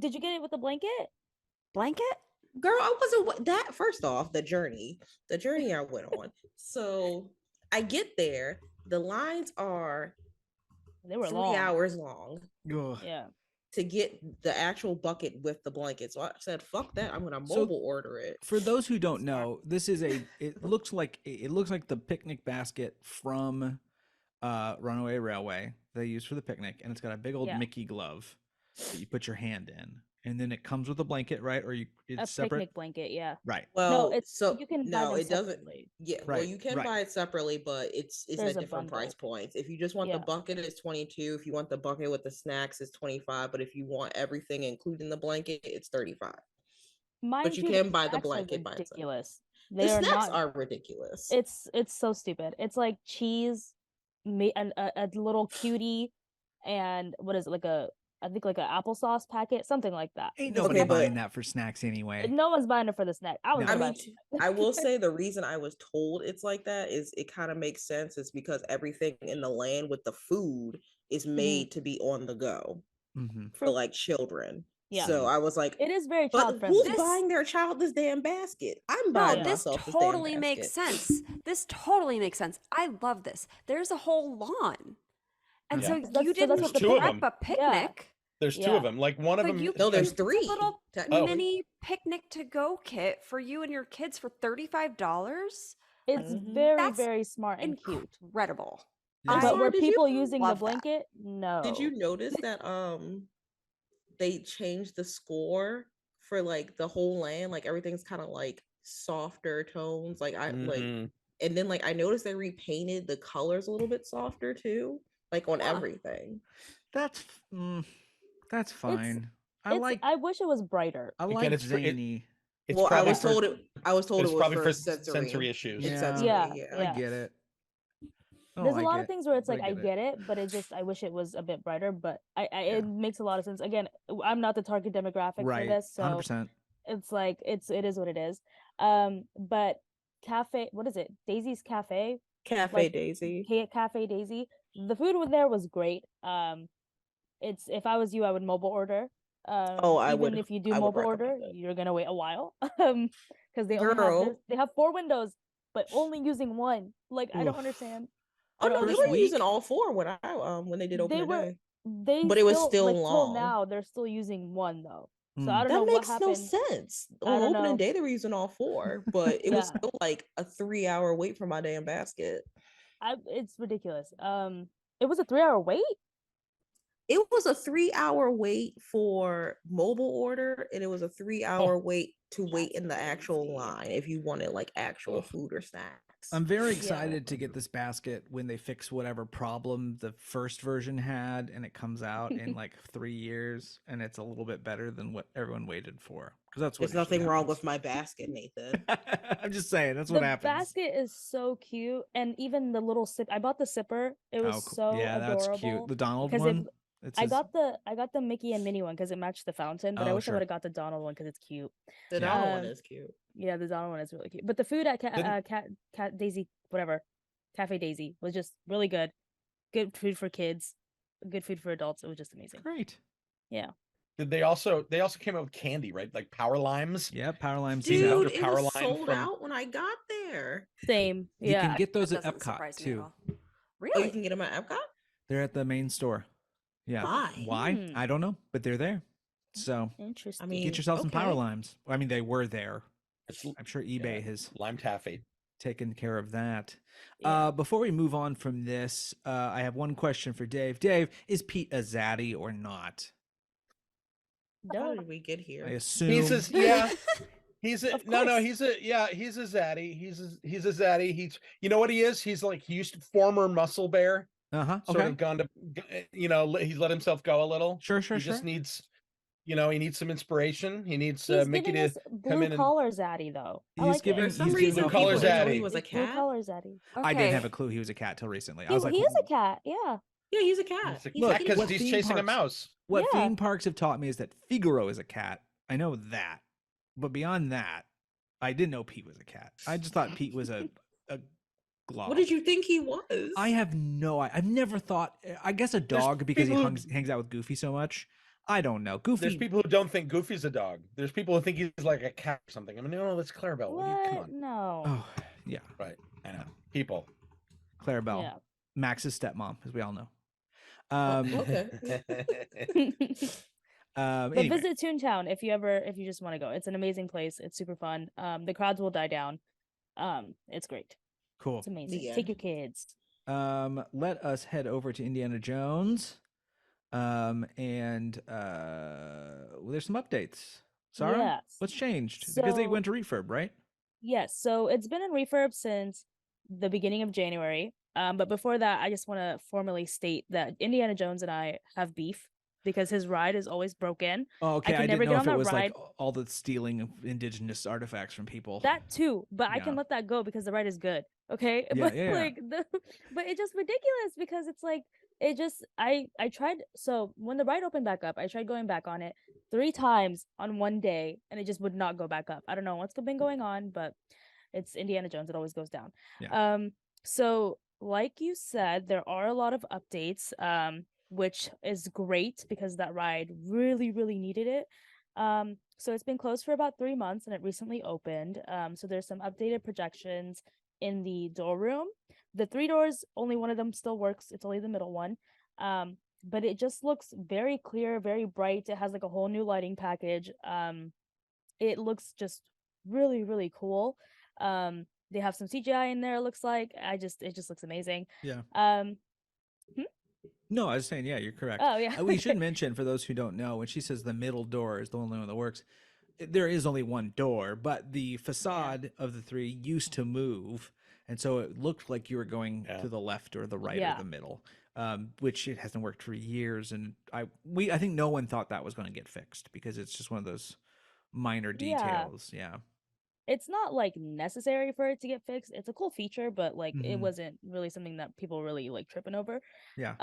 did you get it with the blanket? Blanket? Girl, I wasn't that. First off, the journey I went on. So I get there. The lines are They were 3 long. hours long Ugh. Yeah. to get the actual bucket with the blanket. So I said, "Fuck that! I'm gonna So, mobile order it." For those who don't know, this is it looks like the picnic basket from Runaway Railway they use for the picnic, and it's got a big old Yeah. Mickey glove that you put your hand in, and then it comes with a blanket, right? Or A it's separate, picnic blanket, yeah. right? No, Well, it's so you can buy no, them it doesn't. separately. Yeah, well, Right, you can right. buy it separately, but it's There's at a different price bundle. points. If you just want the Yeah. bucket, it's 22. If you want the bucket with the snacks, it's 25. But if you want everything, including the blanket, it's 35. But Mind you you, the can buy the snacks are blanket by itself. ridiculous. The They are snacks not. are ridiculous. It's so stupid. It's like cheese, and a little cutie, and what is it, like I think like an applesauce packet, something like that. Ain't The nobody Okay, snacks- buying but that for snacks anyway. No one's buying it for the snack. I was No. I gonna buy mean, it for the snack. I will say the reason I was told it's like that is it kind of makes sense. Is because everything in the land with the food is made to be on the go Mm-hmm. for like children. Yeah. So I was like, It is very but child friendly. who's buying their child this damn basket? I'm No, buying this myself this totally damn makes basket. sense. This totally makes sense. I love this. There's a whole lawn. And Yeah. so That's- you so that's didn't what the Two of prep them. a picnic. There's two Yeah. of them. Like one of So them. you No, there's it's a 3. little Oh. mini picnic to go kit for you and your kids for $35. It's Mhm. very That's very smart and cute. Incredible. I'm I But sorry, were did you people using the love that. blanket? No. Did you notice that they changed the score for like the whole land? Like everything's kind of like softer tones. Like Mhm. and then like I noticed they repainted the colors a little bit softer too, like on Huh. everything. That's fine. I wish it was brighter. I Again, like it's for- it- zany. It's Well, I probably was for- told it. I was told it's it was probably for for sensory, sensory issues. It's Yeah. sensory, Yeah, yeah. I yeah. get it. I don't There's a like lot it, of things where it's but like I get it, but I wish it was a bit brighter. But it makes a lot of sense. Again, I'm not the target demographic Right, for this, so 100%. it's like it is what it is. But cafe, what is it? Daisy's Cafe, Cafe like, Daisy. Cafe Daisy. The food there was great. It's if I was you, I would mobile order. Oh, I Even would. if you do I would mobile order, recommend it. you're gonna wait a while. Because they only Girl. they have 4 windows, but only using one. Like I don't Oof. understand. Oh I don't no, they First were understand. using week? all 4 when they did open They the were day. they But it was still, still like till long. now they're still using one though. So Mm. I don't know That what makes no happened. sense. I On don't opening know. day, they were using all 4, but it was Yeah. still like a 3-hour wait for my damn basket. It's ridiculous. It was a 3-hour wait. It was a 3-hour wait for mobile order, and it was a 3-hour wait to wait in the actual crazy. line if you wanted like actual food or snacks. I'm very excited to get this basket when they fix whatever problem the first version had, and it comes out in like 3 years, and it's a little bit better than what everyone waited for. Because that's what There's nothing wrong with my basket, Nathan. I'm just saying that's The what happens. basket is so cute, and even the little sip. I bought the sipper. It was Oh, cool. so Yeah, that's adorable. cute. The Donald because one. It's I got the Mickey and Minnie one because it matched the fountain, but I Oh, wish I sure. would have got the Donald one because it's cute. The Yeah. Donald one Um, is cute. Yeah, the Donald one is really cute. But the food at Didn't- Cat Daisy, whatever, Cafe Daisy was just really good. Good food for kids, good food for adults. It was just amazing. great. Yeah. Did they also came up with candy, right? Like Power Limes. Yeah, Power Limes. Dude, out. Dude, it Power was line sold from- out when I got there. Same. You Yeah. can get those That at doesn't Epcot surprise me at too. all. Oh, Really? you can get them at Epcot? They're at the main store. Yeah. Why? Why? Hmm. I don't know, but they're there. So Interesting. mean, get yourself some Power okay. Limes. I mean, they were there. It's I'm sure eBay has lime taffy. taken care of that. Yeah. Before we move on from this, I have one question for Dave. Dave, is Pete a zaddy or not? How Duh. did we get I here? assume. He's a yeah. He's a Of no. course. He's a Zaddy. He's a Zaddy. You know what he is? He's like he used to former muscle bear. Uh-huh. Sort Okay. of gone to he's let himself go a little. Sure. He just needs he needs some inspiration. He needs He's Mickey giving to us come blue in and collar Zaddy though. I He's like giving- it. For some he's giving reason, off people Blue didn't collar know he Zaddy. was a Blue cat. collar Zaddy. I didn't Okay. have a clue he was a cat till recently. I was like, He is a cat. Yeah. Yeah, he's a cat. he's a He's cat a because what he's theme chasing a parks- mouse. what Yeah. theme parks have taught me is that Figaro is a cat. I know that. But beyond that, I didn't know Pete was a cat. I just thought Pete was a glob. What did you think he was? I have no I've never thought I guess a dog because he people who- hangs out with Goofy so much. I don't know. Goofy There's people who don't think Goofy's a dog. There's people who think he's like a cat or something. I mean, no, that's Clarabelle. What do you come What? on? No. Oh, yeah. Right. I know. People. Clarabelle. Yeah. Max's stepmom, as we all know. Okay. But Anyway. visit Toontown if you just want to go. It's an amazing place. It's super fun. The crowds will die down. It's great. Cool. It's amazing. The Take end. your kids. Let us head over to Indiana Jones. And there's some updates. Sarah, Yes. what's changed? Because they So- went to refurb, right? Yes, so it's been in refurb since the beginning of January. But before that, I just want to formally state that Indiana Jones and I have beef because his ride is always broken. Oh, okay. can I never didn't get know on if it that was like ride. all the stealing of indigenous artifacts from people. That too, but I Yeah. can let that go because the ride is good. Okay, Yeah, but yeah, yeah. like but it's just ridiculous because it's like it just I tried. So when the ride opened back up, I tried going back on it 3 times on one day, and it just would not go back up. I don't know what's been going on, but it's Indiana Jones. It always goes down. Yeah. So like you said, there are a lot of updates, which is great because that ride really, really needed it. So it's been closed for about 3 months and it recently opened. So there's some updated projections in the door room. The 3 doors, only one of them still works. It's only the middle one. But it just looks very clear, very bright. It has like a whole new lighting package. It looks just really, really cool. They have some CGI in there, it looks like. It just looks amazing. Yeah. Um No, I was saying, yeah, you're correct. Oh, yeah. We should mention, for those who don't know, when she says the middle door is the only one that works, there is only one door, but the facade of the 3 used to move. And so it looked like you were going Yeah. to the left or the right Yeah. or the middle, which it hasn't worked for years. And I think no one thought that was going to get fixed because it's just one of those minor Yeah. details. Yeah. It's not like necessary for it to get fixed. It's a cool feature, but like it Mhm. wasn't really something that people really like tripping over. Yeah.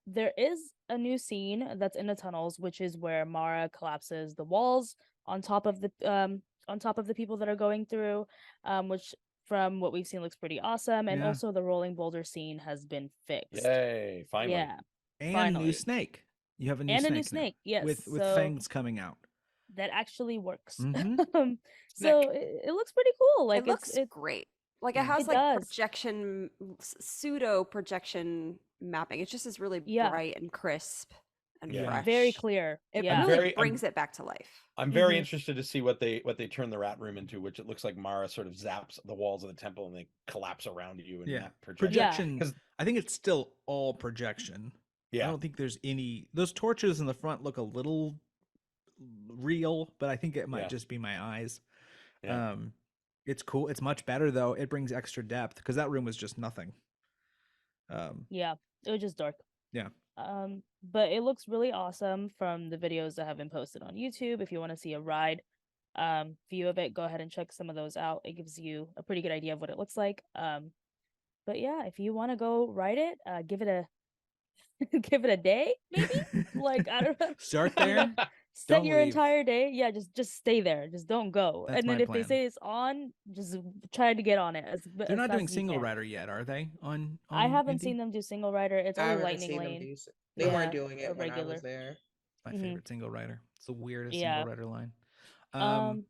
There is a new scene that's in the tunnels, which is where Mara collapses the walls on top of the people that are going through, which from what we've seen looks pretty awesome. And Yeah. also the rolling boulder scene has been fixed. Yay! Finally. Yeah. And a finally. new snake. You have a new And a snake. new now, snake, yes. With So fangs coming out. that actually works. Mhm. So it looks pretty cool. Like it looks it's great. Like it Yeah. has It like does. projection, pseudo projection mapping. It just is really Yeah. bright and crisp and Yeah. fresh. very clear. It Yeah. really I'm- brings it back to life. I'm very Mhm. interested to see what they turn the rat room into, which it looks like Mara sort of zaps the walls of the temple and they collapse around you and Yeah. that projection. Projection. 'Cause- I think it's still all projection. I Yeah. don't think there's any. Those torches in the front look a little real, but I think it might Yeah. just be my eyes. Yeah. It's cool. It's much better though. It brings extra depth because that room was just nothing. Yeah. It was just dark. Yeah. But it looks really awesome from the videos that have been posted on YouTube. If you want to see a ride view of it, go ahead and check some of those out. It gives you a pretty good idea of what it looks like. But yeah, if you want to go ride it, give it a give it a day, maybe. Like I don't know. Start there. Set Don't your leave. entire day. Yeah, just stay there. Just don't go. That's And then my if they plan. say it's on, just try to get on it. They're not doing single rider yet, are they? On I haven't Indy? seen them do single rider. It's I only haven't lightning seen them lane. do s- They Yeah, weren't doing or it when I regular. was there. It's my Mhm. favorite single rider. It's the weirdest Yeah. single rider line. Um,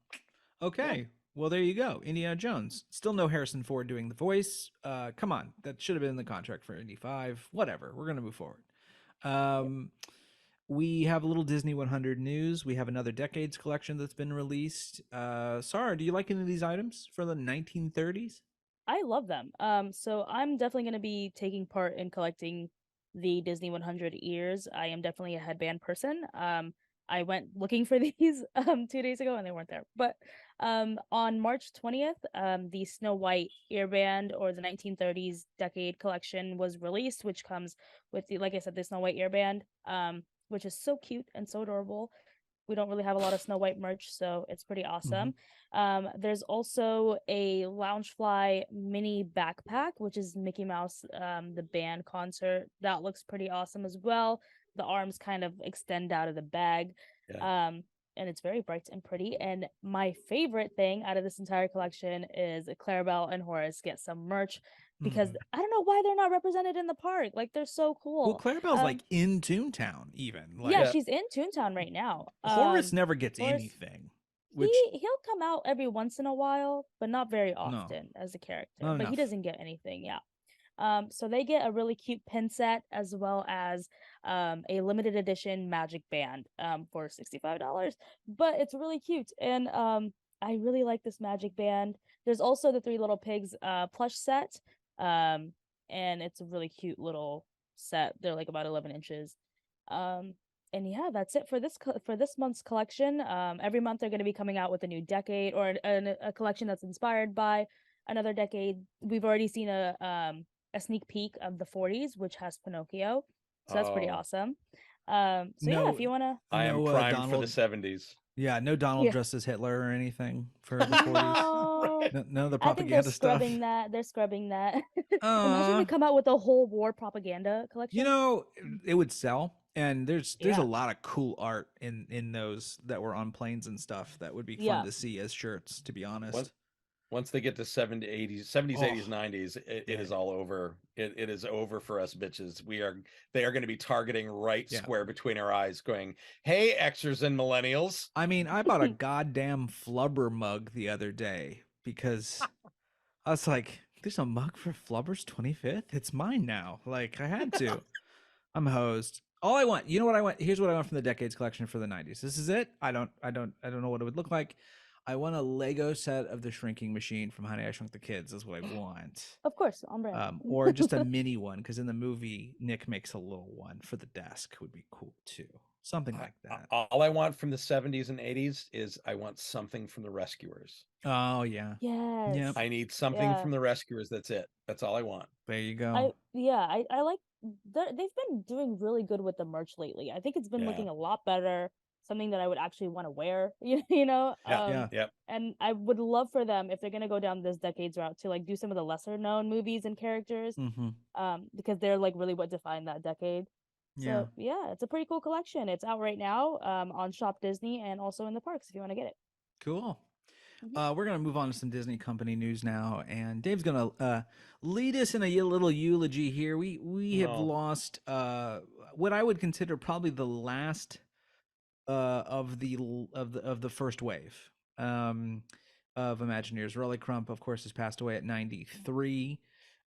Okay. Well, there you go. Indiana Jones. Still no Harrison Ford doing the voice. Come on. That should have been in the contract for Indy 5. Whatever. We're going to move forward. We have a little Disney 100 news. We have another Decades collection that's been released. Sarah, do you like any of these items for the 1930s? I love them. So I'm definitely going to be taking part in collecting the Disney 100 ears. I am definitely a headband person. I went looking for these 2 days ago and they weren't there. But on March 20th, the Snow White earband, or the 1930s decade collection, was released, which comes with the, like I said, the Snow White earband, which is so cute and so adorable. We don't really have a lot of Snow White merch, so it's pretty awesome. There's also a Loungefly mini backpack, which is Mickey Mouse, the band concert. That looks pretty awesome as well. The arms kind of extend out of the bag. Yeah. And it's very bright and pretty. And my favorite thing out of this entire collection is Clarabelle and Horace get some merch, because I don't know why they're not represented in the park. Like, they're so cool. Well, Clarabelle's like in Toontown, even. Like, Yeah, she's in Toontown right now. Horace never gets Horace- anything. Which He'll come out every once in a while, but not very often as a character. Not But he enough. doesn't get anything, yeah. So they get a really cute pin set, as well as a limited edition magic band for $65. But it's really cute, and I really like this magic band. There's also the Three Little Pigs plush set, and it's a really cute little set. They're like about 11 inches. And yeah, that's it for this month's collection. Every month they're going to be coming out with a new decade, or a collection that's inspired by another decade. We've already seen a sneak peek of the 40s, which has Pinocchio, so that's pretty awesome. So yeah, if you want to, I am No, primed for the Donald- 70s. Yeah, no Donald Yeah. dressed as Hitler or anything for the 40s. no, None of the I think they're propaganda stuff. scrubbing that. They're scrubbing that. Imagine Aw. they come out with a whole war propaganda collection. You know, it would sell, and there's Yeah. a lot of cool art in those that were on planes and stuff that would be fun Yeah. to see as shirts, to be honest. Once they get to 70s, 80s, 70s, Oh, 80s, 90s, it is all over. It is over for us bitches. They are going to be targeting right Yeah. square between our eyes, going, "Hey, Xers and millennials." I mean, I bought a goddamn Flubber mug the other day because I was like, there's a mug for Flubber's 25th? It's mine now. Like, I had to. I'm hosed. All I want, you know what I want? Here's what I want from the decades collection for the 90s. This is it. I don't know what it would look like. I want a Lego set of the Shrinking Machine from Honey, I Shrunk the Kids. Is what I want. Of course, on brand. Or just a mini one, because in the movie Nick makes a little one for the desk. Would be cool too. Something like that. All I want from the 70s and 80s is I want something from the Rescuers. Oh yeah. Yes. I need something Yeah. from the Rescuers. That's it. That's all I want. There you go. I like they've been doing really good with the merch lately. I think it's been Yeah. looking a lot better. Something that I would actually want to wear, you know. Yeah. Yep. And I would love for them, if they're gonna go down this decades route, to like do some of the lesser known movies and characters, because they're like really what defined that decade. Yeah. So yeah, it's a pretty cool collection. It's out right now on Shop Disney and also in the parks if you want to get it. Cool. We're gonna move on to some Disney company news now, and Dave's gonna lead us in a little eulogy here. We have lost what I would consider probably the last of the first wave of Imagineers. Rolly Crump, of course, has passed away at 93.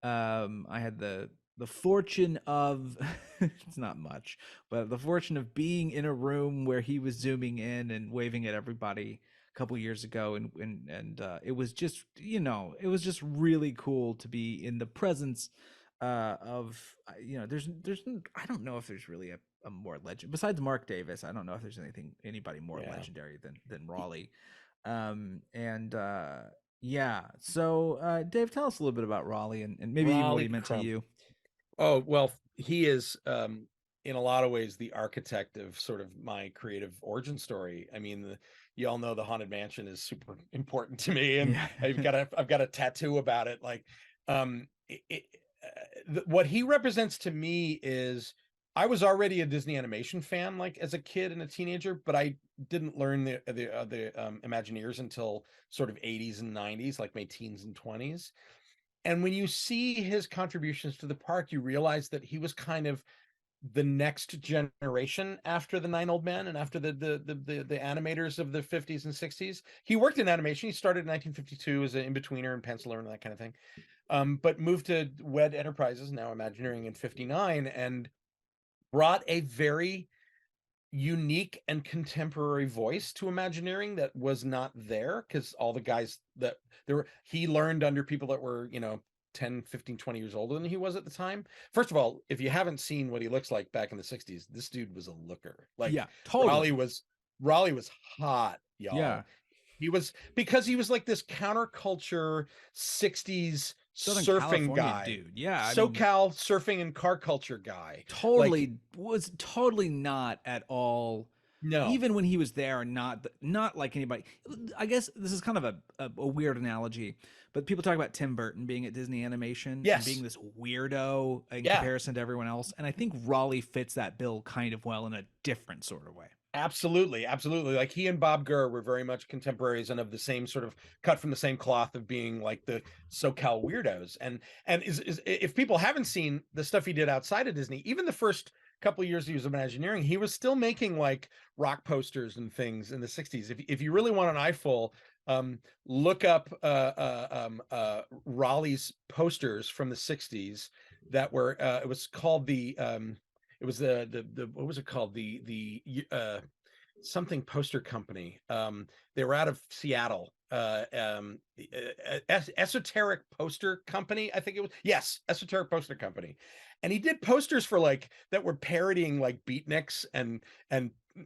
I had the fortune of it's not much, but the fortune of being in a room where he was zooming in and waving at everybody a couple years ago, and it was just, it was just really cool to be in the presence of, there's I don't know if there's really a more legend besides Mark Davis. I don't know if there's anybody more legendary than Raleigh. So Dave, tell us a little bit about Raleigh and maybe even what Rolly he meant Crump. to you. Oh, well, he is in a lot of ways the architect of sort of my creative origin story. I mean, you all know the Haunted Mansion is super important to me, and Yeah. I've got a tattoo about it. Like, what he represents to me is, I was already a Disney animation fan, like as a kid and a teenager, but I didn't learn the Imagineers until sort of 80s and 90s, like my teens and 20s. And when you see his contributions to the park, you realize that he was kind of the next generation after the 9 Old Men and after the animators of the 50s and 60s. He worked in animation. He started in 1952 as an in-betweener and penciler and that kind of thing, but moved to WED Enterprises, now Imagineering, in 59, and brought a very unique and contemporary voice to Imagineering that was not there, because all the guys that he learned under people that were, 10, 15, 20 years older than he was at the time. First of all, if you haven't seen what he looks like back in the 60s, this dude was a looker. Like Yeah, totally. Raleigh was hot, y'all. Yeah. He was, because he was like this counterculture 60s Southern surfing California guy. dude. Yeah. I mean, SoCal surfing and car culture guy. totally was totally not at all. No. Even when he was there, not like anybody. I guess this is kind of a weird analogy, but people talk about Tim Burton being at Disney Animation and Yes. being this weirdo in Yeah. comparison to everyone else. And I think Raleigh fits that bill kind of well in a different sort of way. Absolutely, absolutely. Like he and Bob Gurr were very much contemporaries and of the same sort of cut from the same cloth of being like the SoCal weirdos. And is if people haven't seen the stuff he did outside of Disney, even the first couple of years he was Imagineering, he was still making like rock posters and things in the 60s. If you really want an eyeful, look up Raleigh's posters from the 60s that were it was called the it was the what was it called, the something poster company. They were out of Seattle. Esoteric Poster Company, I think it was. Yes, Esoteric Poster Company. And he did posters for like that were parodying like beatniks and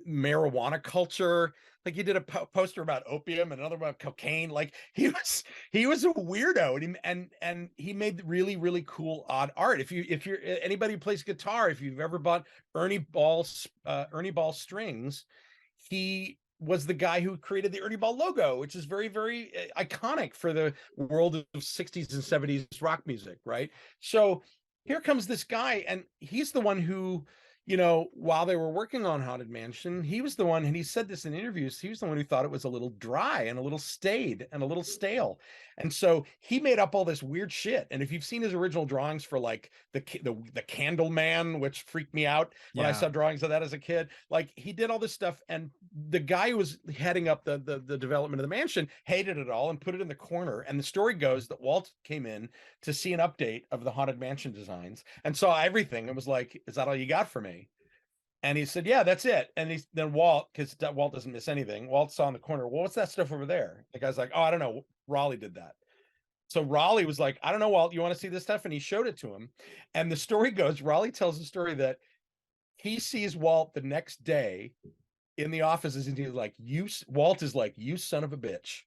marijuana culture. Like he did a poster about opium and another about cocaine. Like he was a weirdo, and he made really, really cool odd art. If you're anybody who plays guitar, if you've ever bought Ernie Ball strings, he was the guy who created the Ernie Ball logo, which is very, very iconic for the world of 60s and 70s rock music, right? So here comes this guy, and he's the one who, you know, while they were working on Haunted Mansion, he was the one, and he said this in interviews, he was the one who thought it was a little dry and a little staid and a little stale. And so he made up all this weird shit. And if you've seen his original drawings for like the Candle Man, which freaked me out when I saw drawings of that as a kid, like he did all this stuff. And the guy who was heading up the development of the mansion hated it all and put it in the corner. And the story goes that Walt came in to see an update of the Haunted Mansion designs and saw everything and was like, "Is that all you got for me?" And he said, "Yeah, that's it." And then Walt, because Walt doesn't miss anything, Walt saw in the corner, "Well, what's that stuff over there?" The guy's like, "Oh, I don't know. Raleigh did that." So Raleigh was like, "I don't know, Walt, you want to see this stuff?" And he showed it to him. And the story goes, Raleigh tells the story that he sees Walt the next day in the offices, and he's like, Walt is like, "You son of a bitch."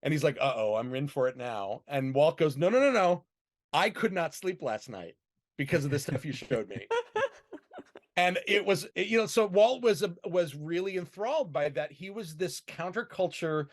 And he's like, "Uh-oh, I'm in for it now." And Walt goes, No. I could not sleep last night because of the stuff you showed me." And it was, you know, so Walt was really enthralled by that. He was this counterculture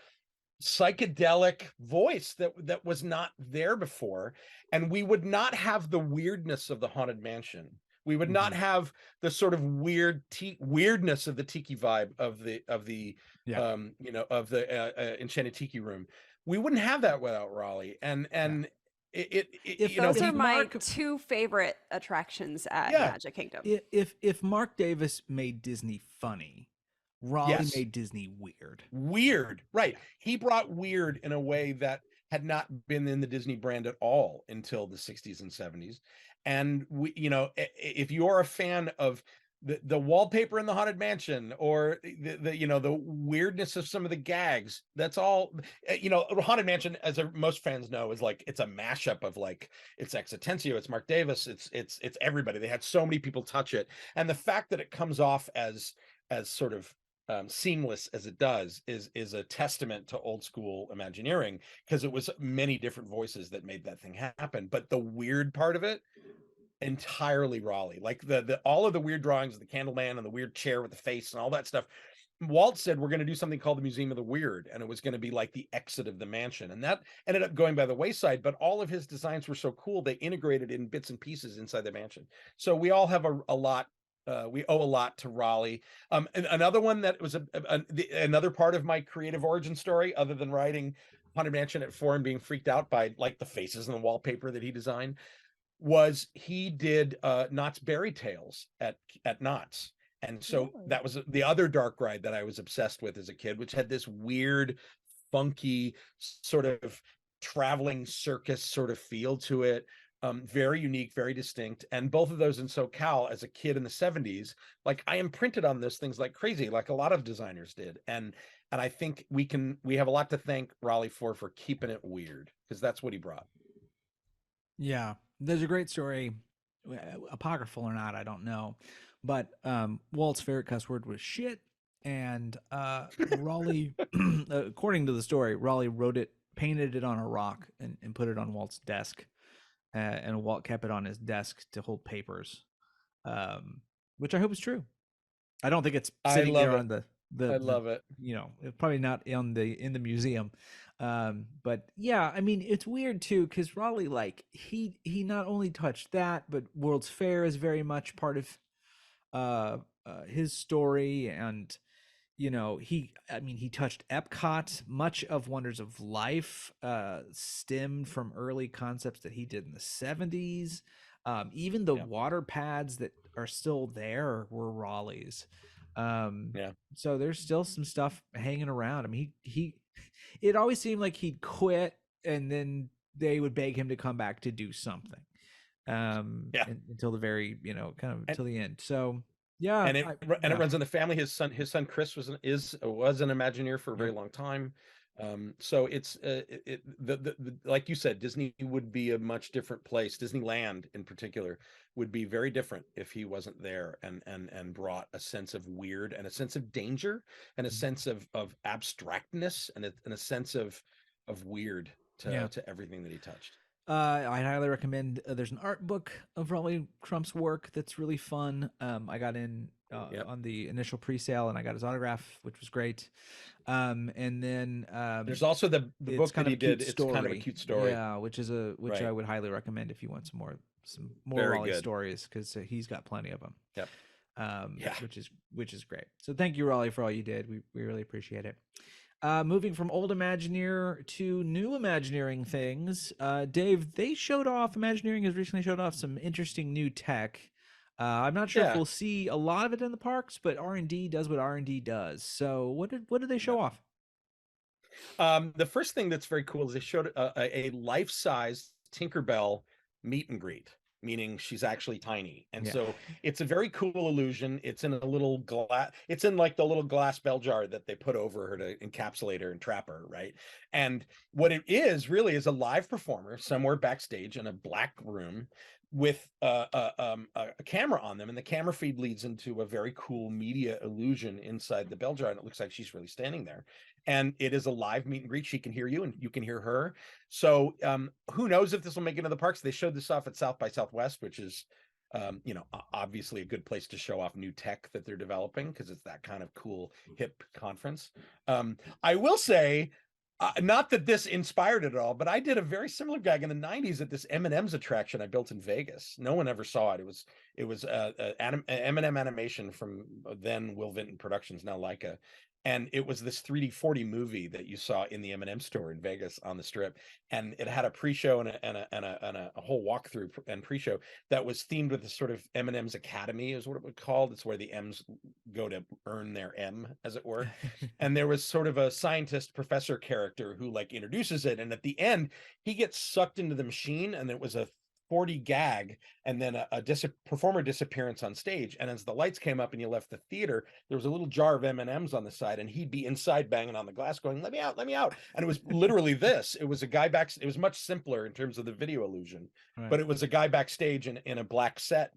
psychedelic voice that was not there before. And we would not have the weirdness of the Haunted Mansion. We would not have the sort of weirdness of the tiki vibe of the you know, of the Enchanted Tiki Room. We wouldn't have that without Raleigh. And If you know, Those are my Mark- two favorite attractions at Yeah. Magic Kingdom. if Mark Davis made Disney funny, Raleigh Yes. made Disney weird. Weird, right? He brought weird in a way that had not been in the Disney brand at all until the 60s and 70s. And we, you know, if you're a fan of the wallpaper in the Haunted Mansion, or the you know, the weirdness of some of the gags, that's all, you know. Haunted Mansion, as most fans know, is like, it's a mashup of like, it's Ex Atencio, it's Mark Davis, it's everybody. They had so many people touch it, and the fact that it comes off as sort of seamless as it does is a testament to old school Imagineering, because it was many different voices that made that thing happen. But the weird part of it, entirely Raleigh. Like the all of the weird drawings of the Candleman and the weird chair with the face and all that stuff. Walt said, "We're going to do something called the Museum of the Weird," and it was going to be like the exit of the mansion, and that ended up going by the wayside. But all of his designs were so cool, they integrated in bits and pieces inside the mansion. So we all have a lot. We owe a lot to Raleigh. And another one that was another part of my creative origin story, other than writing Haunted Mansion at 4 and being freaked out by like the faces and the wallpaper that he designed, was he did Knott's Berry Tales at Knott's. And so that was the other dark ride that I was obsessed with as a kid, which had this weird, funky sort of traveling circus sort of feel to it. Very unique, very distinct. And both of those in SoCal as a kid in the 70s, like I imprinted on those things like crazy, like a lot of designers did. And I think we have a lot to thank Raleigh for keeping it weird, because that's what he brought. Yeah, there's a great story, apocryphal or not, I don't know, but Walt's favorite cuss word was shit, and Raleigh, according to the story, Raleigh wrote it, painted it on a rock, and put it on Walt's desk, and Walt kept it on his desk to hold papers, which I hope is true. I don't think it's I sitting love there it. on I the love it. probably not in the museum. But yeah, I mean, it's weird too because Raleigh, like, he not only touched that, but World's Fair is very much part of his story. And he touched EPCOT. Much of Wonders of Life stemmed from early concepts that he did in the 70s. Even the Yeah. water pads that are still there were Raleigh's. Yeah. So there's still some stuff hanging around. I mean, he it always seemed like he'd quit and then they would beg him to come back to do something. Yeah. Until the very, kind of And, till the end. So yeah, and it runs in the family. His son Chris was an Imagineer for a very long time. So it's like you said, Disney would be a much different place. Disneyland in particular would be very different if he wasn't there and brought a sense of weird and a sense of danger and a sense of abstractness and a sense of weird to everything that he touched. I highly recommend. There's an art book of Rolly Crump's work that's really fun. I got in on the initial pre-sale, and I got his autograph, which was great. And then there's also the book that he did. It's kind of a cute story. Yeah, which Right. I would highly recommend if you want some more Very Rolly good. stories, because he's got plenty of them. Yep. Yeah. Which is great. So thank you, Rolly, for all you did. We really appreciate it. Moving from old Imagineer to new Imagineering things, Dave, they showed off, Imagineering has recently showed off some interesting new tech. I'm not sure if Yeah. we'll see a lot of it in the parks, but R&D does what R&D does. So what did they show off? The first thing that's very cool is they showed a life-size Tinkerbell meet and greet, meaning she's actually tiny. And so it's a very cool illusion. It's in a little glass, it's in like the little glass bell jar that they put over her to encapsulate her and trap her, right? And what it is really is a live performer somewhere backstage in a black room with a camera on them, and the camera feed leads into a very cool media illusion inside the bell jar, and it looks like she's really standing there. And it is a live meet and greet. She can hear you and you can hear her. So who knows if this will make it into the parks. They showed this off at South by Southwest, which is obviously a good place to show off new tech that they're developing, because it's that kind of cool hip conference. I will say, not that this inspired it at all, but I did a very similar gag in the 90s at this M&M's attraction I built in Vegas. No one ever saw it. It was M&M animation from then Will Vinton Productions, now Leica. And it was this 3D 4D movie that you saw in the M&M store in Vegas on the Strip, and it had a pre-show and a whole walkthrough and pre-show that was themed with this sort of M&M's Academy, is what it was called. It's where the M's go to earn their M, as it were. And there was sort of a scientist professor character who like introduces it, and at the end he gets sucked into the machine, and it was a 4D gag, and then a performer disappearance on stage. And as the lights came up and you left the theater, there was a little jar of M&Ms on the side, and he'd be inside banging on the glass going, let me out, let me out. And it was literally this. It was a guy back. It was much simpler in terms of the video illusion, but it was a guy backstage in a black set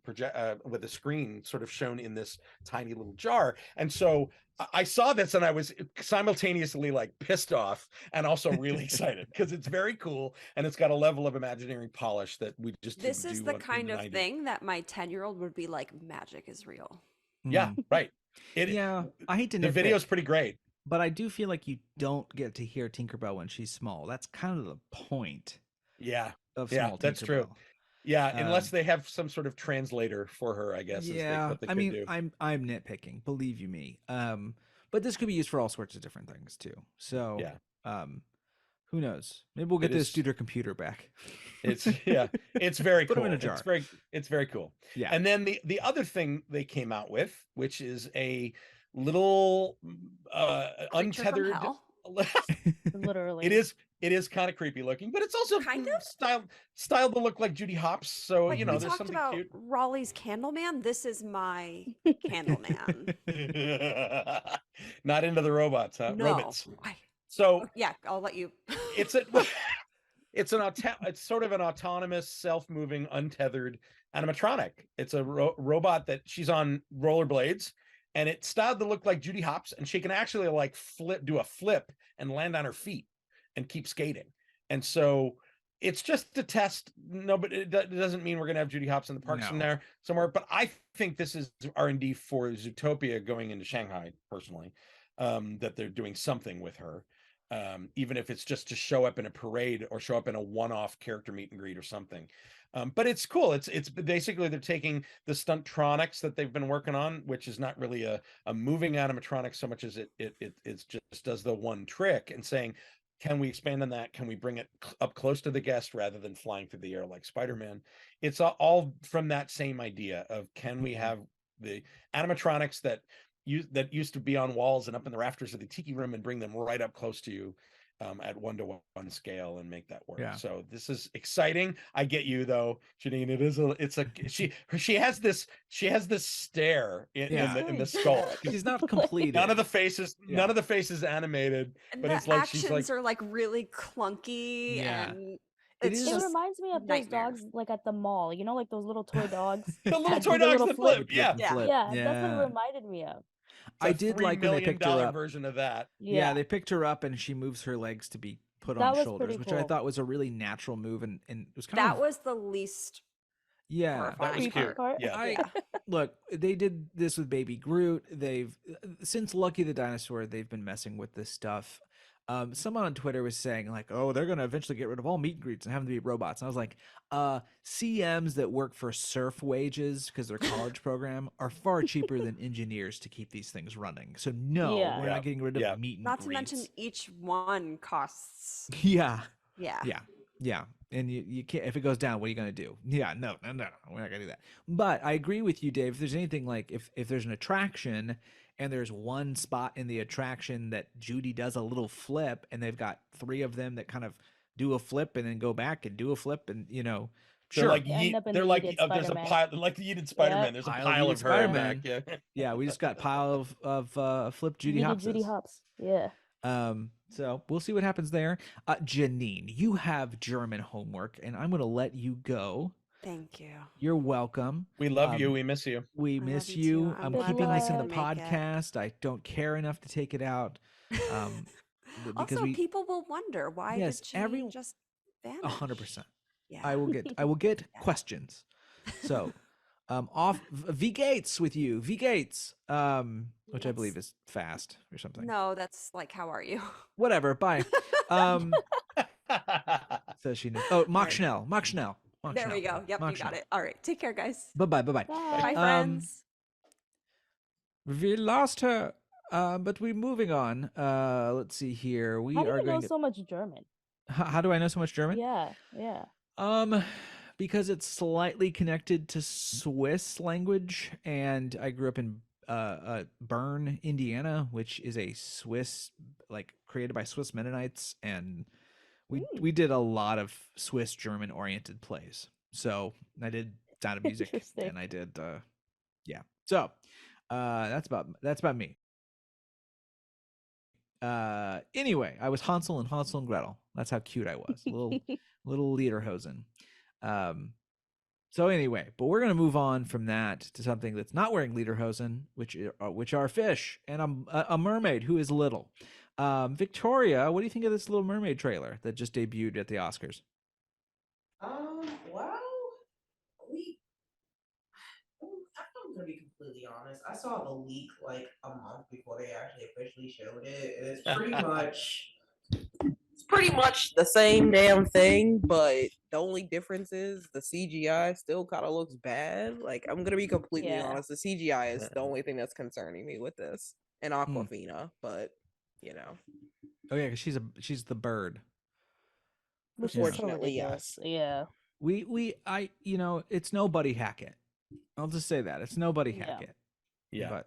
with a screen sort of shown in this tiny little jar. And so I saw this and I was simultaneously like pissed off and also really excited, because it's very cool and it's got a level of Imagineering polish that we just This didn't is do the in kind of 90s. thing that my 10-year-old would be like, magic is real. Yeah, right. Yeah, I hate to the nitpick, video's pretty great, but I do feel like you don't get to hear Tinkerbell when she's small. That's kind of the point. Yeah, Of yeah, small that's true. Tinkerbell. Yeah, unless they have some sort of translator for her, I guess. Yeah, is what they I could mean, do. I'm nitpicking, believe you me. But this could be used for all sorts of different things too. So yeah, who knows? Maybe we'll get It this is- Studer computer back. It's it's very Put 'em cool. in a jar. It's very cool. Yeah. And then the other thing they came out with, which is a little Creature from untethered. hell? Literally. It is kind of creepy looking, but it's also Kind of? styled to look like Judy Hopps. So Like, you we know, there's talked something about cute. Raleigh's Candleman. This is my Candleman. Not into the robots, huh? No. Robots. I- So yeah, I'll let you. it's a it's it's sort of an autonomous, self-moving, untethered animatronic. It's a robot that she's on rollerblades, and it's styled to look like Judy Hopps, and she can actually like do a flip and land on her feet and keep skating. And so it's just to test. No, but it doesn't mean we're gonna have Judy Hopps in the parks in there somewhere. But I think this is R&D for Zootopia going into Shanghai personally, that they're doing something with her. Even if it's just to show up in a parade or show up in a one-off character meet and greet or something. But it's cool. It's basically they're taking the Stuntronics that they've been working on, which is not really a moving animatronic so much as it just does the one trick, and saying, can we expand on that? Can we bring it up close to the guest rather than flying through the air like Spider-Man? It's all from that same idea of, can we have the animatronics that used to be on walls and up in the rafters of the tiki room, and bring them right up close to you at 1-to-1 scale and make that work. Yeah. So this is exciting. I get you though, Janine. She has this stare in the sculpt. She's not complete. None of the faces animated, And but the it's like she's like, actions are like really clunky, Yeah. and It it's is- It just reminds me of those nightmare. dogs like at the mall, you know, like those little toy dogs. the little that do toy the dogs little that flip. Yeah. Yeah, that's what it reminded me of. I did like when they picked her up. version of that. Yeah, they picked her up and she moves her legs to be put That on was shoulders, pretty which I cool. thought was a really natural move, and it was kind that of was the least yeah. That was horrifying cute. part. Yeah. Look, they did this with Baby Groot. They've since Lucky the Dinosaur, they've been messing with this stuff. Someone on Twitter was saying like, "Oh, they're gonna eventually get rid of all meet and greets and have them be robots." And I was like, "CMs that work for surf wages because their college program are far cheaper than engineers to keep these things running. So no, Yeah. we're Yeah. not getting rid of Yeah. meet and Not to greets." mention each one costs. Yeah, Yeah. yeah, and you can't. If it goes down, what are you gonna do? Yeah, no, we're not gonna do that. But I agree with you, Dave. If there's anything like if there's an attraction, and there's one spot in the attraction that Judy does a little flip, and they've got 3 of them that kind of do a flip and then go back and do a flip, and They're sure, like You end up in they're the like yeeted there's a Spider-Man. pile like the yeeted Spider-Man. Yep. There's a Pile of pile yeeted of her in Spider-Man. back. Yeah. yeah, we just got pile of flip Judy Needed Hopps. Judy Hopps. Yeah. So we'll see what happens there. Janine, you have German homework, and I'm gonna let you go. Thank you. You're welcome. We love you. We miss you. We I love miss you you. too. I'm I'm glad keeping this I in the could make it. podcast. I don't care enough to take it out. Because Also, people will wonder why Yes, did she every- just vanish? 100%. Yeah. I will get questions. So, off V Gates with you, V Gates, which I believe is fast or something. No, that's like, how are you? Whatever. Bye. So she knows. Oh, Mach Schnell. Mach Schnell. Mach There we Schnell. go. Yep, Mach you got Schnell. it. All right. Take care, guys. Bye bye. Bye bye. Bye, Bye. friends. We lost her, but we're moving on. Let's see here. We How do are you know going to. so much German? How do I know so much German? Yeah, yeah. Because it's slightly connected to Swiss language, and I grew up in Bern, Indiana, which is a Swiss, like created by Swiss Mennonites, and we did a lot of Swiss German oriented plays. So I did Sound of Music, Interesting. and I did yeah. So that's about me. Anyway, I was Hansel and Gretel. That's how cute I was. Little lederhosen. So anyway, but we're gonna move on from that to something that's not wearing lederhosen, which are fish and a mermaid who is little. Victoria, what do you think of this Little Mermaid trailer that just debuted at the Oscars? Well, I'm gonna be completely honest. I saw the leak like a month before they actually officially showed it, and it's pretty much the same damn thing, but the only difference is the CGI still kind of looks bad. Like, I'm gonna be completely Yeah. honest, the CGI is the only thing that's concerning me with this, and Aquafina, but you know, Oh yeah, because she's the bird. Which is so Unfortunately, ridiculous. yes. Yeah. It's nobody Hackett. I'll just say that it's nobody Yeah. Hackett. Yeah. But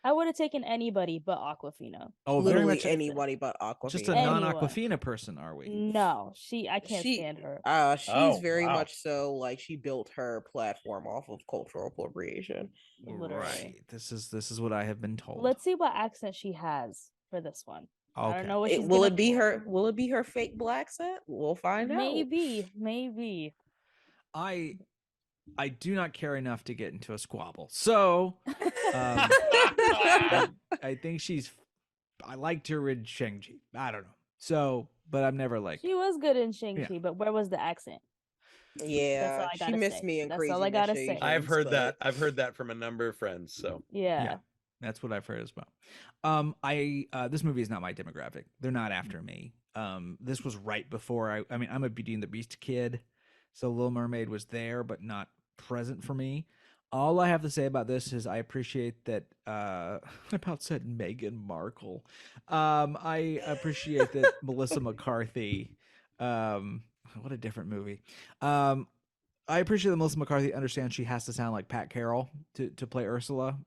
I would have taken anybody but Aquafina. oh, very literally much anybody but Aquafina. just a Anyone. non-Aquafina person, are we? No, I can't She- stand her. She's Oh, very wow. much so like she built her platform off of cultural appropriation. Literally. Right. This is what I have been told. Let's see what accent she has for this one. I Okay. don't know what she's Will gonna it be her? Will it be her fake black set? We'll find out. maybe. I do not care enough to get into a squabble. So I think I liked her in Shang-Chi. I don't know. So, but I'm never like, She was good in Shang-Chi, but where was the accent? That's all Yeah, I she gotta missed say. me in That's Crazy all I gotta say. Rich I've Asians, heard but that. I've heard that from a number of friends. So Yeah. that's what I've heard as well. This movie is not my demographic. They're not after me. This was right before I mean, I'm a Beauty and the Beast kid, so Little Mermaid was there, but not present for me. All I have to say about this is I appreciate that I about said Meghan Markle. I appreciate that Melissa McCarthy, what a different movie. I appreciate that Melissa McCarthy understands she has to sound like Pat Carroll to play Ursula,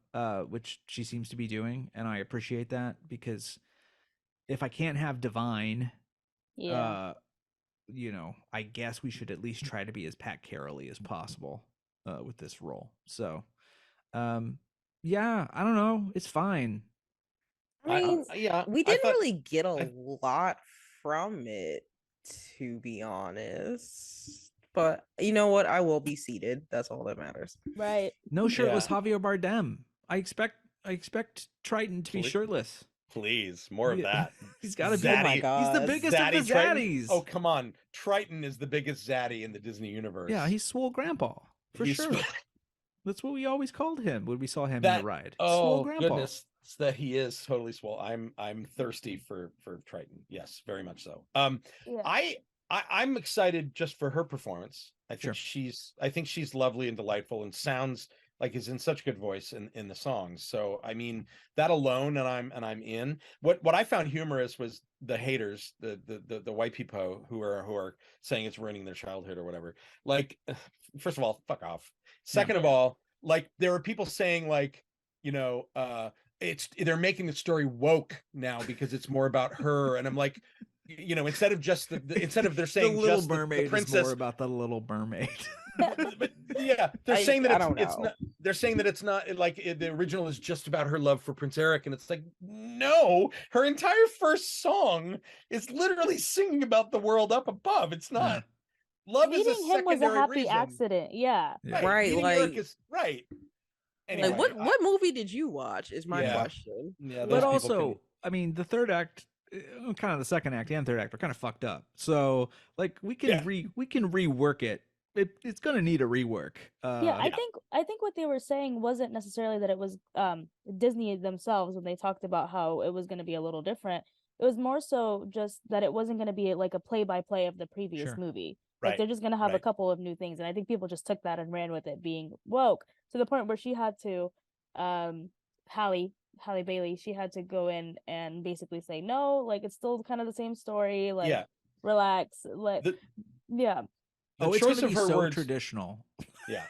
which she seems to be doing, and I appreciate that because if I can't have Divine, Yeah. I guess we should at least try to be as Pat Carroll-y as possible with this role. So, yeah, I don't know, it's fine. I mean, yeah, we I didn't thought- really get a I- lot from it, to be honest. But you know what? I will be seated. That's all that matters. Right. No shirtless Yeah. Javier Bardem. I expect Triton to be Please. shirtless. Please, more of Yeah. that. He's got to be. Oh my Zaddy. He's the God. biggest of the Triton? zaddies. Oh, come on. Triton is the biggest zaddy in the Disney universe. Yeah, he's Swole Grandpa for He's sure. swole- That's what we always called him when we saw him in that. the ride. Oh Swole Grandpa. goodness, that he is totally swole. I'm thirsty for Triton. Yes, very much so. Yeah. I'm excited just for her performance. I think Sure. I think she's lovely and delightful and sounds like is in such good voice in the songs. So I mean that alone, and I'm in. What I found humorous was the haters, the white people who are saying it's ruining their childhood or whatever. Like, first of all, fuck off. Second of all, like there were people saying like, they're making the story woke now because it's more about her, and I'm like, instead of just instead of they're saying the Little just Mermaid the princess is more about the Little Mermaid. but yeah, they're saying that I it's, don't it's know. not. They're saying that it's not like the original is just about her love for Prince Eric, and it's like no, her entire first song is literally singing about the world up above. It's not. Love is a Meeting him was a secondary happy reason. accident. Yeah. Right, Meeting like- Eric is right. Anyway, Like what movie did you watch? Is my Yeah. question. Yeah, those But people also, I mean, the third act, kind of the second act and third act are kind of fucked up. So, like, we can rework it. It's gonna need a rework. Yeah, I think what they were saying wasn't necessarily that it was Disney themselves when they talked about how it was going to be a little different. It was more so just that it wasn't going to be like a play-by-play of the previous Sure. movie. Like Right, they're just going to have a right. couple of new things, and I think people just took that and ran with it, being woke to the point where she had to, Halle Bailey, she had to go in and basically say no, like it's still kind of the same story. Like, Yeah. relax, like The- yeah. The it's choice gonna of be her so words. traditional. Yeah.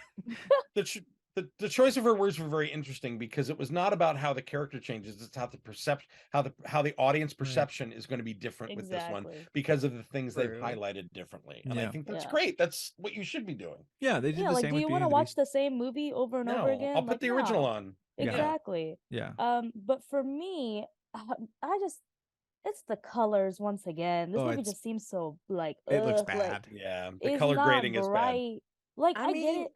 The choice of her words were very interesting because it was not about how the character changes, it's how the perception, how the audience perception is going to be different with this one Exactly. because of the things they've True. highlighted differently. And I Yeah. think that's Yeah. great. That's what you should be doing. Yeah, they did Yeah, the like, same do with you Beauty want to and the watch Beast. the same movie over and over No, again? I'll put Like, the original no. on. Yeah. Exactly. Yeah. But for me, I just it's the colors once again. This Oh, movie it's- just seems so like It looks ugh, bad. Yeah. The it's color not grading is bad. bright. Like I I get mean, it,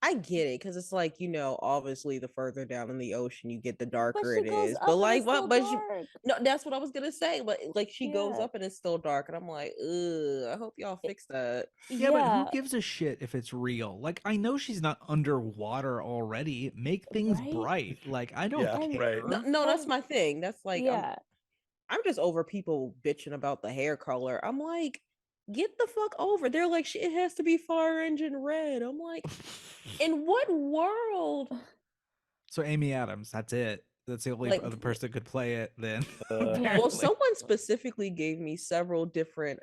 I get it because it's like obviously the further down in the ocean you get, the but darker she it goes is. up But and like it's still what? But dark. no, that's what I was gonna say. But like she goes Yeah. up and it's still dark, and I'm like, ugh. I hope y'all fix that. Yeah, but who gives a shit if it's real? Like, I know she's not underwater already. Make things Right? bright. Like, I don't Yeah, care. right. No, that's And- my thing. That's like yeah. I'm just over people bitching about the hair color. I'm like, get the fuck over. They're like, it has to be fire engine red. I'm like, in what world? So Amy Adams, that's it. That's the only Like- other person that could play it then. Well, apparently. someone specifically gave me several different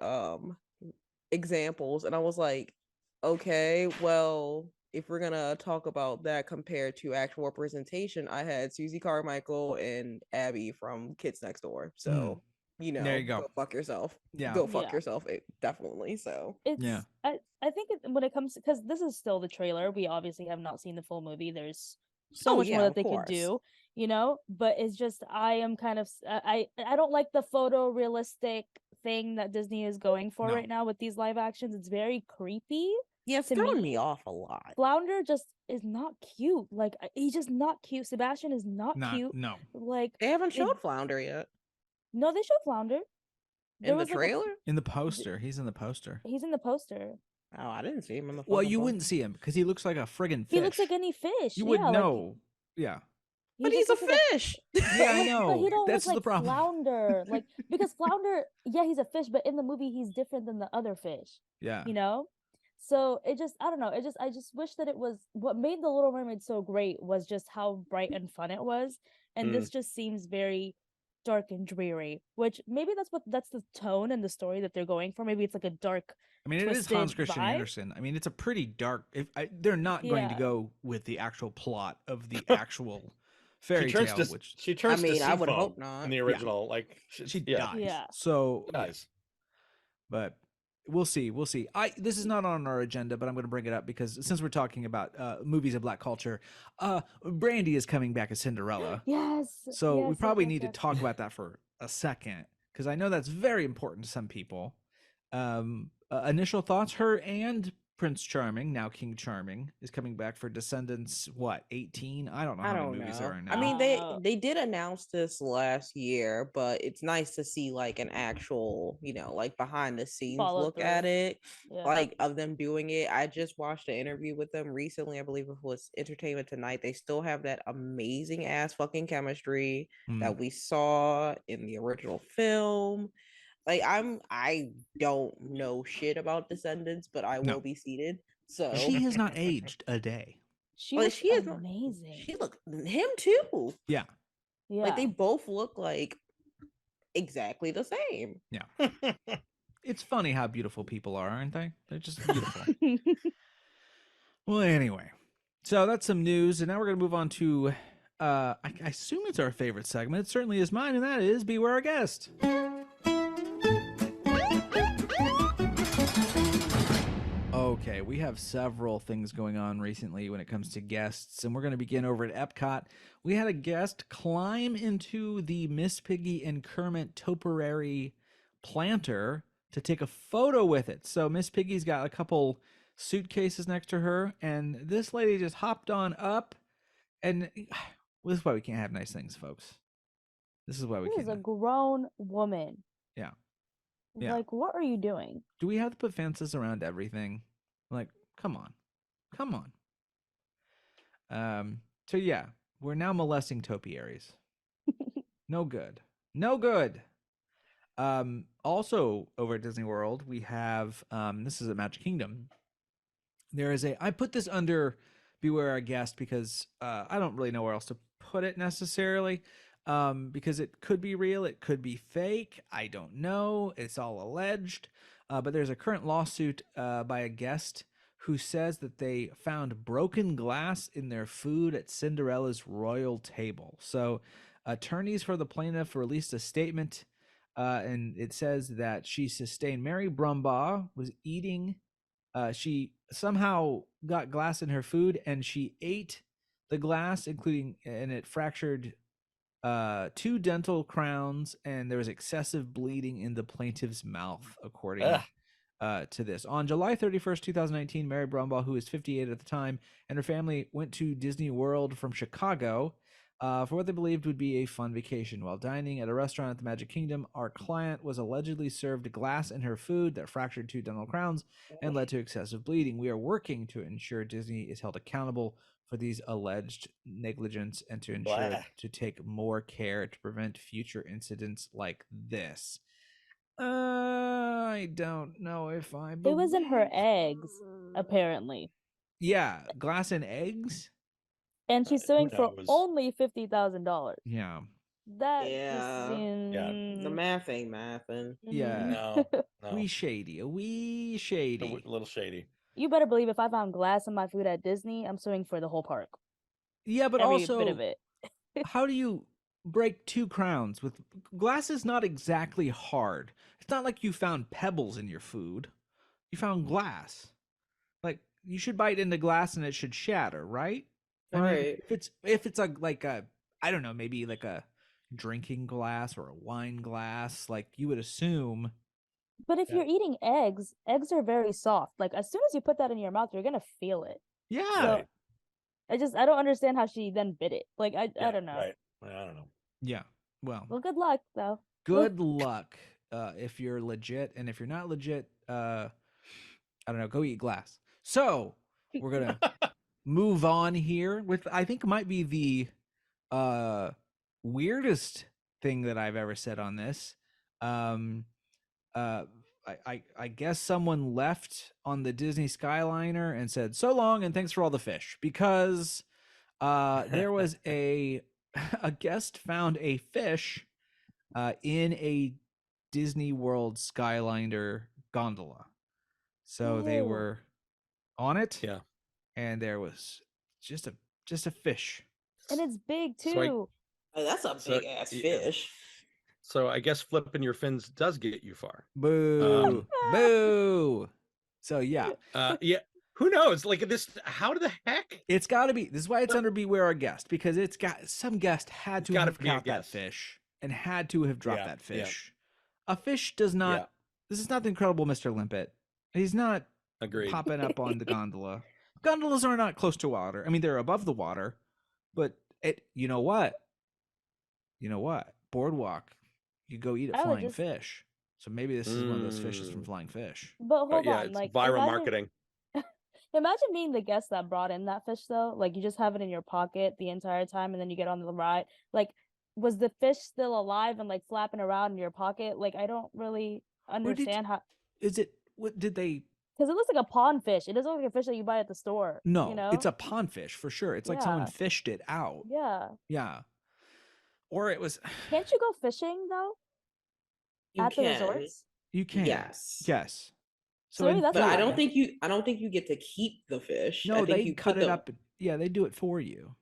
examples, and I was like, okay, well, if we're gonna talk about that compared to actual representation, I had Susie Carmichael and Abby from Kids Next Door. So There you go. fuck yourself. Yeah. Go fuck Yeah. yourself. Definitely. So It's Yeah. I think when it comes, because this is still the trailer, we obviously have not seen the full movie. There's so Oh, much yeah, more of that they could course. do. you know. But it's just I am kind of I don't like the photorealistic thing that Disney is going for No. right now with these live actions. It's very creepy. Yeah, it's to throwing me. me off a lot. Flounder just is not cute. Like he's just not cute. Sebastian is not cute. No. Like They haven't it- showed Flounder yet no, they showed Flounder. in the was like trailer. In the poster. He's in the poster. he's in the poster. Oh, I didn't see him in the. Well, fucking you poster. wouldn't see him because he looks like a friggin' fish. He looks like any fish. You would yeah, know. Yeah. But he he's just a looks like fish. Yeah, I know. But he don't That's look the like problem. Flounder. Like because Flounder, yeah, he's a fish, but in the movie he's different than the other fish. Yeah. You know? So it just I don't know. I just wish that it was what made the Little Mermaid so great was just how bright and fun it was. And this just seems very dark and dreary, which maybe that's the tone and the story that they're going for. Maybe it's like a dark I mean, it is Hans twisted Christian vibe. Andersen. I mean, it's a pretty dark. They're not going to Yeah. go with the actual plot of the actual fairy She turns tale, to which she turns to mean, sea I would foam hope not. in the Yeah. original. Like she yeah, dies. Yeah. So she dies. but we'll see. We'll see. This is not on our agenda, but I'm going to bring it up because since we're talking about movies of black culture, Brandy is coming back as Cinderella. Yes. So we yes, probably yes, need yes. to talk about that for a second because I know that's very important to some people. Initial thoughts: her and Prince Charming, now King Charming, is coming back for Descendants. What 18? I don't know I how don't many movies know. there are now. I mean, they did announce this last year, but it's nice to see like an actual, like behind the scenes Follow look at through. it, Yeah. like of them doing it. I just watched an interview with them recently. I believe it was Entertainment Tonight. They still have that amazing ass fucking chemistry that we saw in the original film. Like I don't know shit about Descendants, but I No. will be seated. So She has not aged a day. She Like, looks she is amazing. she look him too. Yeah. yeah. Like they both look like exactly the same. Yeah. It's funny how beautiful people are, aren't they? They're just beautiful. Well, anyway, so that's some news, and now we're gonna move on to I assume it's our favorite segment. It certainly is mine, and that is Beware Our Guest. Okay, we have several things going on recently when it comes to guests, and we're going to begin over at Epcot. We had a guest climb into the Miss Piggy and Kermit topiary planter to take a photo with it. So Miss Piggy's got a couple suitcases next to her, and this lady just hopped on up, and this is why we can't have nice things, folks. This is why we This can't. is a grown woman. Yeah. Yeah. Like, what are you doing? Do we have to put fences around everything? Like, come on. So yeah, we're now molesting topiaries. No good. Also over at Disney World, we have this is at Magic Kingdom. There is I put this under Beware Our Guest because I don't really know where else to put it necessarily. Because it could be real, it could be fake. I don't know. It's all alleged. But there's a current lawsuit by a guest who says that they found broken glass in their food at Cinderella's royal table. So attorneys for the plaintiff released a statement, and it says that she sustained Mary Brumbaugh was eating. She somehow got glass in her food, and she ate the glass, and it fractured 2 dental crowns, and there was excessive bleeding in the plaintiff's mouth, according to this. On July 31st, 2019, Mary Brumbaugh, who was 58 at the time, and her family went to Disney World from Chicago for what they believed would be a fun vacation. While dining at a restaurant at the Magic Kingdom, our client was allegedly served glass in her food that fractured 2 dental crowns and led to excessive bleeding. We are working to ensure Disney is held accountable for these alleged negligence and to ensure to take more care to prevent future incidents like this. I don't know if I It was in her eggs, apparently. Yeah, glass and eggs? And she's suing for knows? only $50,000. Yeah. That Yeah. seems... The math ain't mathin'. Yeah. No. Wee shady. A wee shady. A little shady. You better believe if I found glass in my food at Disney, I'm suing for the whole park. Yeah, but Every also bit of it. how do you break 2 crowns with glass? Is not exactly hard. It's not like you found pebbles in your food. You found glass. Like you should bite into glass and it should shatter, right? I mean, Right. if it's like a I don't know, maybe like a drinking glass or a wine glass. Like you would assume. But if Yeah. you're eating eggs, eggs are very soft. Like as soon as you put that in your mouth, you're gonna feel it. Yeah. So I don't understand how she then bit it. Like I don't know. Right. I don't know. Yeah. Well, Well, good luck though. good luck if you're legit, and if you're not legit, I don't know, go eat glass. So we're gonna move on here with I think might be the weirdest thing that I've ever said on this. Um, I guess someone left on the Disney Skyliner and said so long and thanks for all the fish, because there was a guest found a fish in a Disney World Skyliner gondola. So they Ew. were on it, Yeah. and there was just a fish. And it's big too. So Oh, that's a So, big ass yeah. fish. So I guess flipping your fins does get you far. Boo, boo. So yeah, Yeah. Who knows? Like this, how the heck? it's got to be. This is why it's under Beware Our Guest, because it's got some guest had to gotta have be a caught that guest. fish and had to have dropped Yeah, that yeah. fish. A fish does not. Yeah. This is not the Incredible Mr. Limpet. He's not Agreed. popping up on the gondola. Gondolas are not close to water. I mean, they're above the water, but you know what? Boardwalk. You go eat a I would flying just- fish. So maybe this is one of those fishes from Mm. Flying Fish. But hold Yeah, on, it's like viral imagine, marketing. imagine being the guest that brought in that fish though. Like you just have it in your pocket the entire time, and then you get on the ride. Like, was the fish still alive and like flapping around in your pocket? Like I don't really Where did- understand how. Is it? What did they? Because it looks like a pond fish. It doesn't look like a fish that you buy at the store. No, you know? it's a pond fish for sure. It's like someone Yeah. fished it out. Yeah. Yeah. Or it was. Can't you go fishing though You at the can. resorts? You can. Yes. Yes. So maybe that's But what I it don't is. think you get to keep the fish. I No, think they you cut put it them- up. Yeah, they do it for you.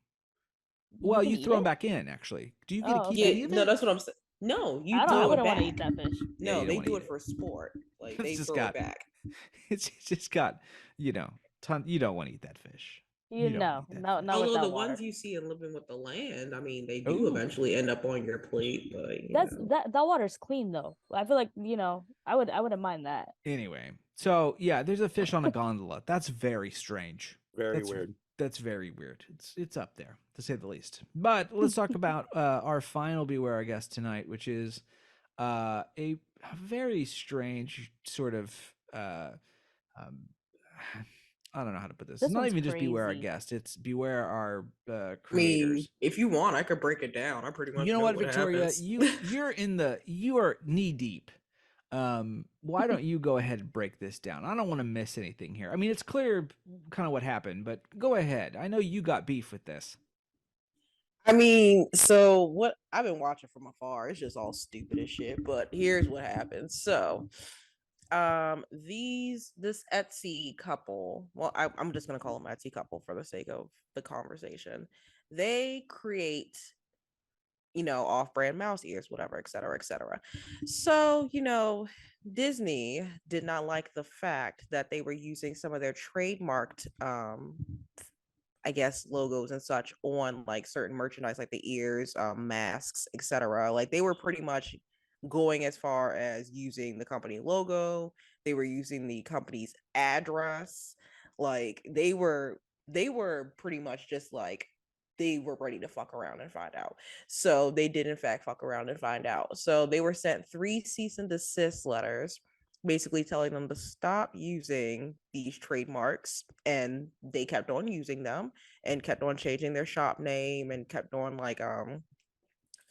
Well, can you eat throw them it? back in. Actually, do you get to Oh, keep Yeah, any of it? no, that's what I'm saying. No, you I throw it wouldn't want back. to eat that fish. Yeah, you No, don't they wanna do eat it it. for sport. Like It's they just throw got- it back. It's just got, you don't want to eat that fish. You don't know, eat that no, fish. not with Although that the water. ones you see in Living with the Land, I mean, they do Ooh. eventually end up on your plate. But you That's know. that water's clean though. I feel like I wouldn't mind that. Anyway, so yeah, there's a fish on a gondola. That's very strange. Very That's weird. That's very weird. It's up there to say the least. But let's talk about our final Beware Our Guest tonight, which is a very strange sort of I don't know how to put this. This It's not one's even just Beware Our crazy. Guest. It's Beware Our I mean, creators. if you want, I could break it down. I pretty much You know what, Victoria? happens. You are knee deep. Why don't you go ahead and break this down? I don't want to miss anything here. I mean, it's clear kind of what happened, but go ahead. I know you got beef with this. I mean, so what I've been watching from afar, it's just all stupid as shit. But here's what happened. So, this Etsy couple, well, I'm just gonna call them Etsy couple for the sake of the conversation. They create, off-brand mouse ears, whatever, et cetera, et cetera. So, Disney did not like the fact that they were using some of their trademarked I guess logos and such on like certain merchandise like the ears, masks, etc. Like they were pretty much going as far as using the company logo. They were using the company's address. Like they were pretty much just like they were ready to fuck around and find out. So they did in fact fuck around and find out. So they were sent 3 cease and desist letters basically telling them to stop using these trademarks, and they kept on using them and kept on changing their shop name and kept on like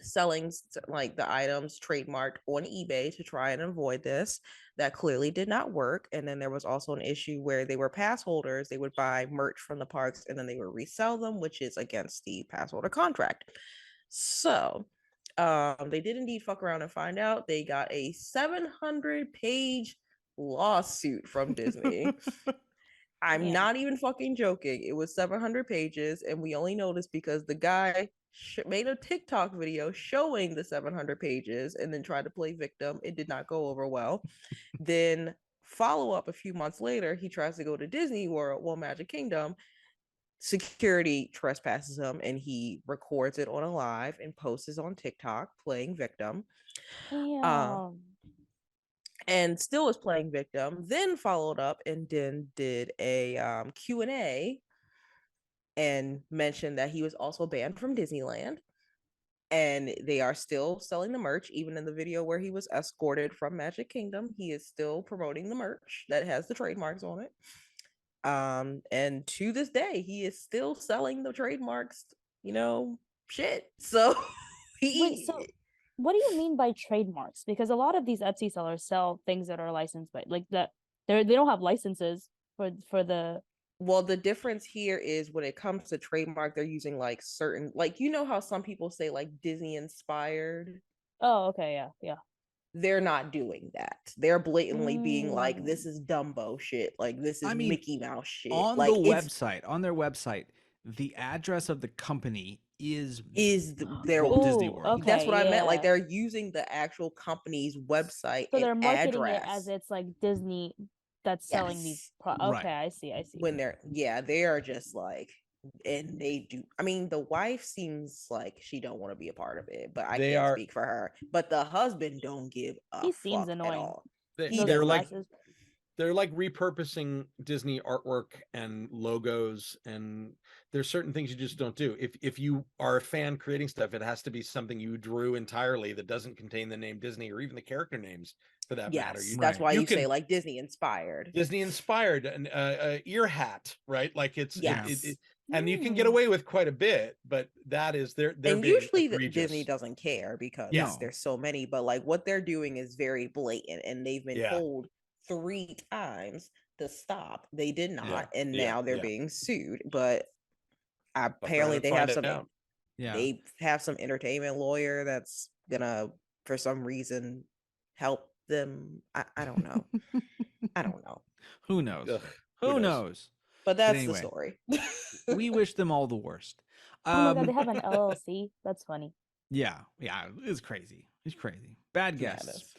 selling like the items trademarked on eBay to try and avoid this. That clearly did not work. And then there was also an issue where they were pass holders. They would buy merch from the parks and then they would resell them, which is against the pass holder contract. So they did indeed fuck around and find out. They got a 700-page lawsuit from Disney. I'm Man. not even fucking joking. It was 700 pages, and we only noticed because the guy made a TikTok video showing the 700 pages and then tried to play victim. It did not go over well. Then follow up a few months later, he tries to go to Disney World, Magic Kingdom, security trespasses him, and he records it on a live and posts it on TikTok playing victim. Damn. And still is playing victim. Then followed up and then did a Q&A and mentioned that he was also banned from Disneyland. And they are still selling the merch, even in the video where he was escorted from Magic Kingdom. He is still promoting the merch that has the trademarks on it. And to this day, he is still selling the trademarks, shit. So Wait, so what do you mean by trademarks? Because a lot of these Etsy sellers sell things that are licensed by like that they don't have licenses for the well, the difference here is when it comes to trademark, they're using like certain, like, how some people say like Disney inspired. Oh, okay, yeah. They're not doing that. They're blatantly being like, this is Dumbo shit. Like, this is Mickey Mouse shit. On like, the website, on their website, the address of the company is their Walt Disney World. Okay, That's what I meant. Like, yeah. they're using the actual company's website So they're and marketing address. it as it's like Disney that's selling these Yes. okay, Right. I see. When they are just like, and they do. I mean, the wife seems like she don't want to be a part of it, but I They can't are- speak for her. But the husband don't give a He seems fuck annoying. at all. Those they're like glasses. they're like repurposing Disney artwork and logos, and there's certain things you just don't do. If you are a fan creating stuff, it has to be something you drew entirely that doesn't contain the name Disney or even the character names for that matter. Yes, that's why you can say like Disney inspired. Disney inspired an ear hat, right? Like it's Yes. and you can get away with quite a bit, but that is they're And being usually egregious. Disney doesn't care because Yeah. there's so many, but like what they're doing is very blatant, and they've been Yeah. told 3 times to stop. They did not, Yeah, and yeah, now they're yeah. being sued. But Fuck apparently around they and have find some out. Yeah. they have some entertainment lawyer that's gonna for some reason help them. I don't know. I don't know. Who knows? Ugh, Who knows? But that's anyway, the story. We wish them all the worst. Oh my god, they have an LLC. That's funny. Yeah, it's crazy. It's crazy. Bad Yeah, it guess. is.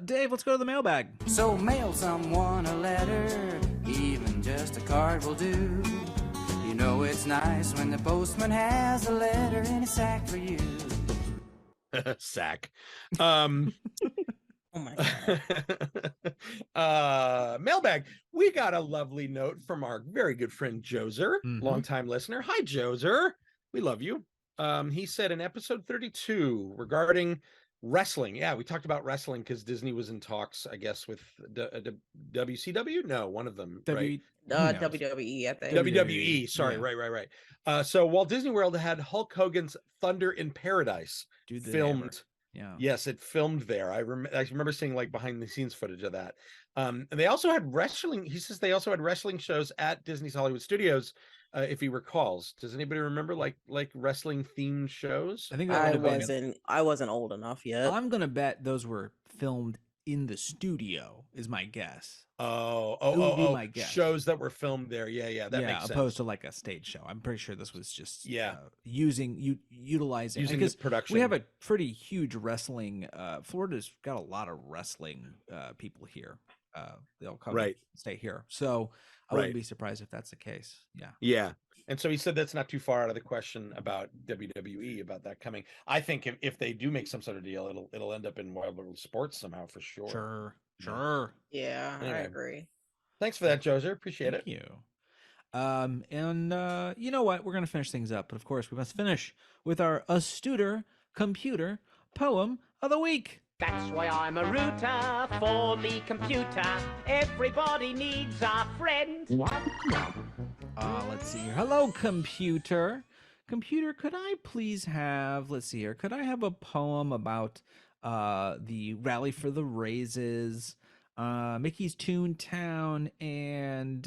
Dave, let's go to the mailbag. So mail someone a letter, even just a card will do. You know it's nice when the postman has a letter in a sack for you. Sack. Oh my god. Mailbag. We got a lovely note from our very good friend Joser, longtime listener. Hi, Joser. We love you. He said in episode 32 regarding wrestling. Yeah, we talked about wrestling because Disney was in talks, I guess, with WCW. No, one of them. Right? WWE, I think. WWE. Sorry, Yeah. right. So Walt Disney World had Hulk Hogan's Thunder in Paradise Dude, they filmed. ever- Yeah. Yes, it filmed there. I remember seeing like behind the scenes footage of that. And they also had wrestling. He says they also had wrestling shows at Disney's Hollywood Studios, if he recalls. Does anybody remember like wrestling themed shows? I think that I wasn't old enough yet. I'm gonna bet those were filmed in the studio. Is my guess. Oh, my guess. Shows that were filmed there. Yeah, that makes sense. Opposed to like a stage show. I'm pretty sure this was just utilizing Using because the production. we have a pretty huge wrestling. Florida's got a lot of wrestling people here. They'll come Right. stay here, so I wouldn't be surprised if that's the case. Yeah. And so he said that's not too far out of the question about WWE, about that coming. I think if they do make some sort of deal, it'll end up in Wild World Sports somehow for sure. Sure. Yeah, I Anyway. agree. Thanks for that, Joser. Appreciate Thank it. you. And you know what? We're gonna finish things up, but of course we must finish with our astuter computer poem of the week. That's why I'm a router for the computer. Everybody needs a friend. Let's see here. Hello, computer. Computer, could I please have, let's see here, could I have a poem about the Rally for the Raises, Mickey's Toontown, and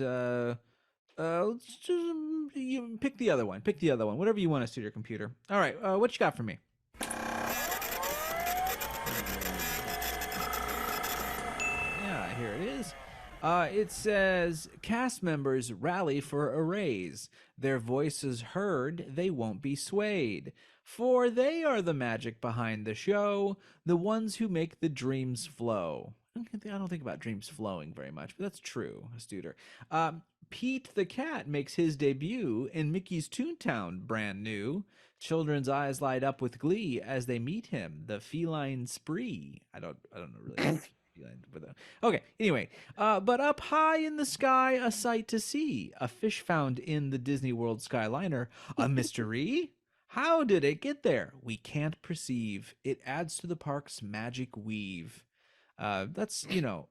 let's just, you pick the other one. Pick the other one. Whatever you want to, your computer. All right, what you got for me? Yeah, here it is. It says, cast members rally for a raise. Their voices heard, they won't be swayed. For they are the magic behind the show, the ones who make the dreams flow. I don't think about dreams flowing very much, but that's true, Studer. Pete the cat makes his debut in Mickey's Toontown, brand new. Children's eyes light up with glee as they meet him. The feline spree. I don't know really. Okay, anyway, but up high in the sky, a sight to see. A fish found in the Disney World Skyliner. A mystery? How did it get there? We can't perceive. It adds to the park's magic weave. That's,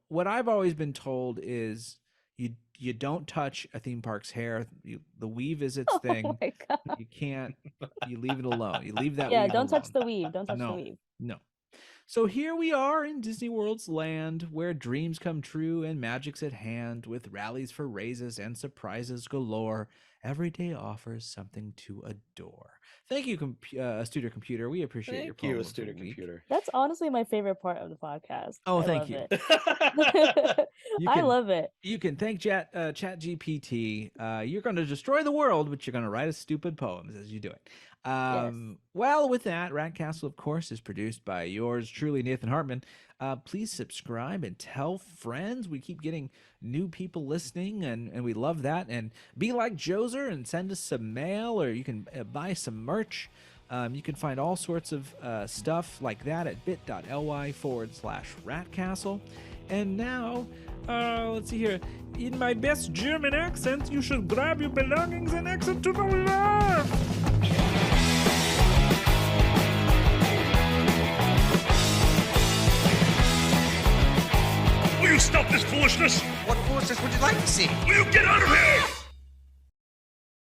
what I've always been told is you don't touch a theme park's hair. The weave is its thing. Oh my God. You can't, you leave it alone. You leave that Yeah, weave don't touch alone. the weave. Don't touch the weave. No. So here we are in Disney World's land, where dreams come true and magic's at hand, with rallies for raises and surprises galore. Every day offers something to adore. Thank you, Astute Computer. We appreciate your Thank you, poem of the Astute week. Computer. That's honestly my favorite part of the podcast. Oh, I thank love you. it. I love it. You can thank ChatGPT. You're going to destroy the world, but you're going to write a stupid poems as you do it. Well, with that, Rat Castle, of course, is produced by yours truly, Nathan Hartman. Please subscribe and tell friends. We keep getting new people listening, and we love that. And be like Joser and send us some mail, or you can buy some merch. You can find all sorts of stuff like that at bit.ly/ratcastle. And now, let's see here. In my best German accent, you should grab your belongings and exit to the left. Will you stop this foolishness? What foolishness would you like to see? Will you get out of here?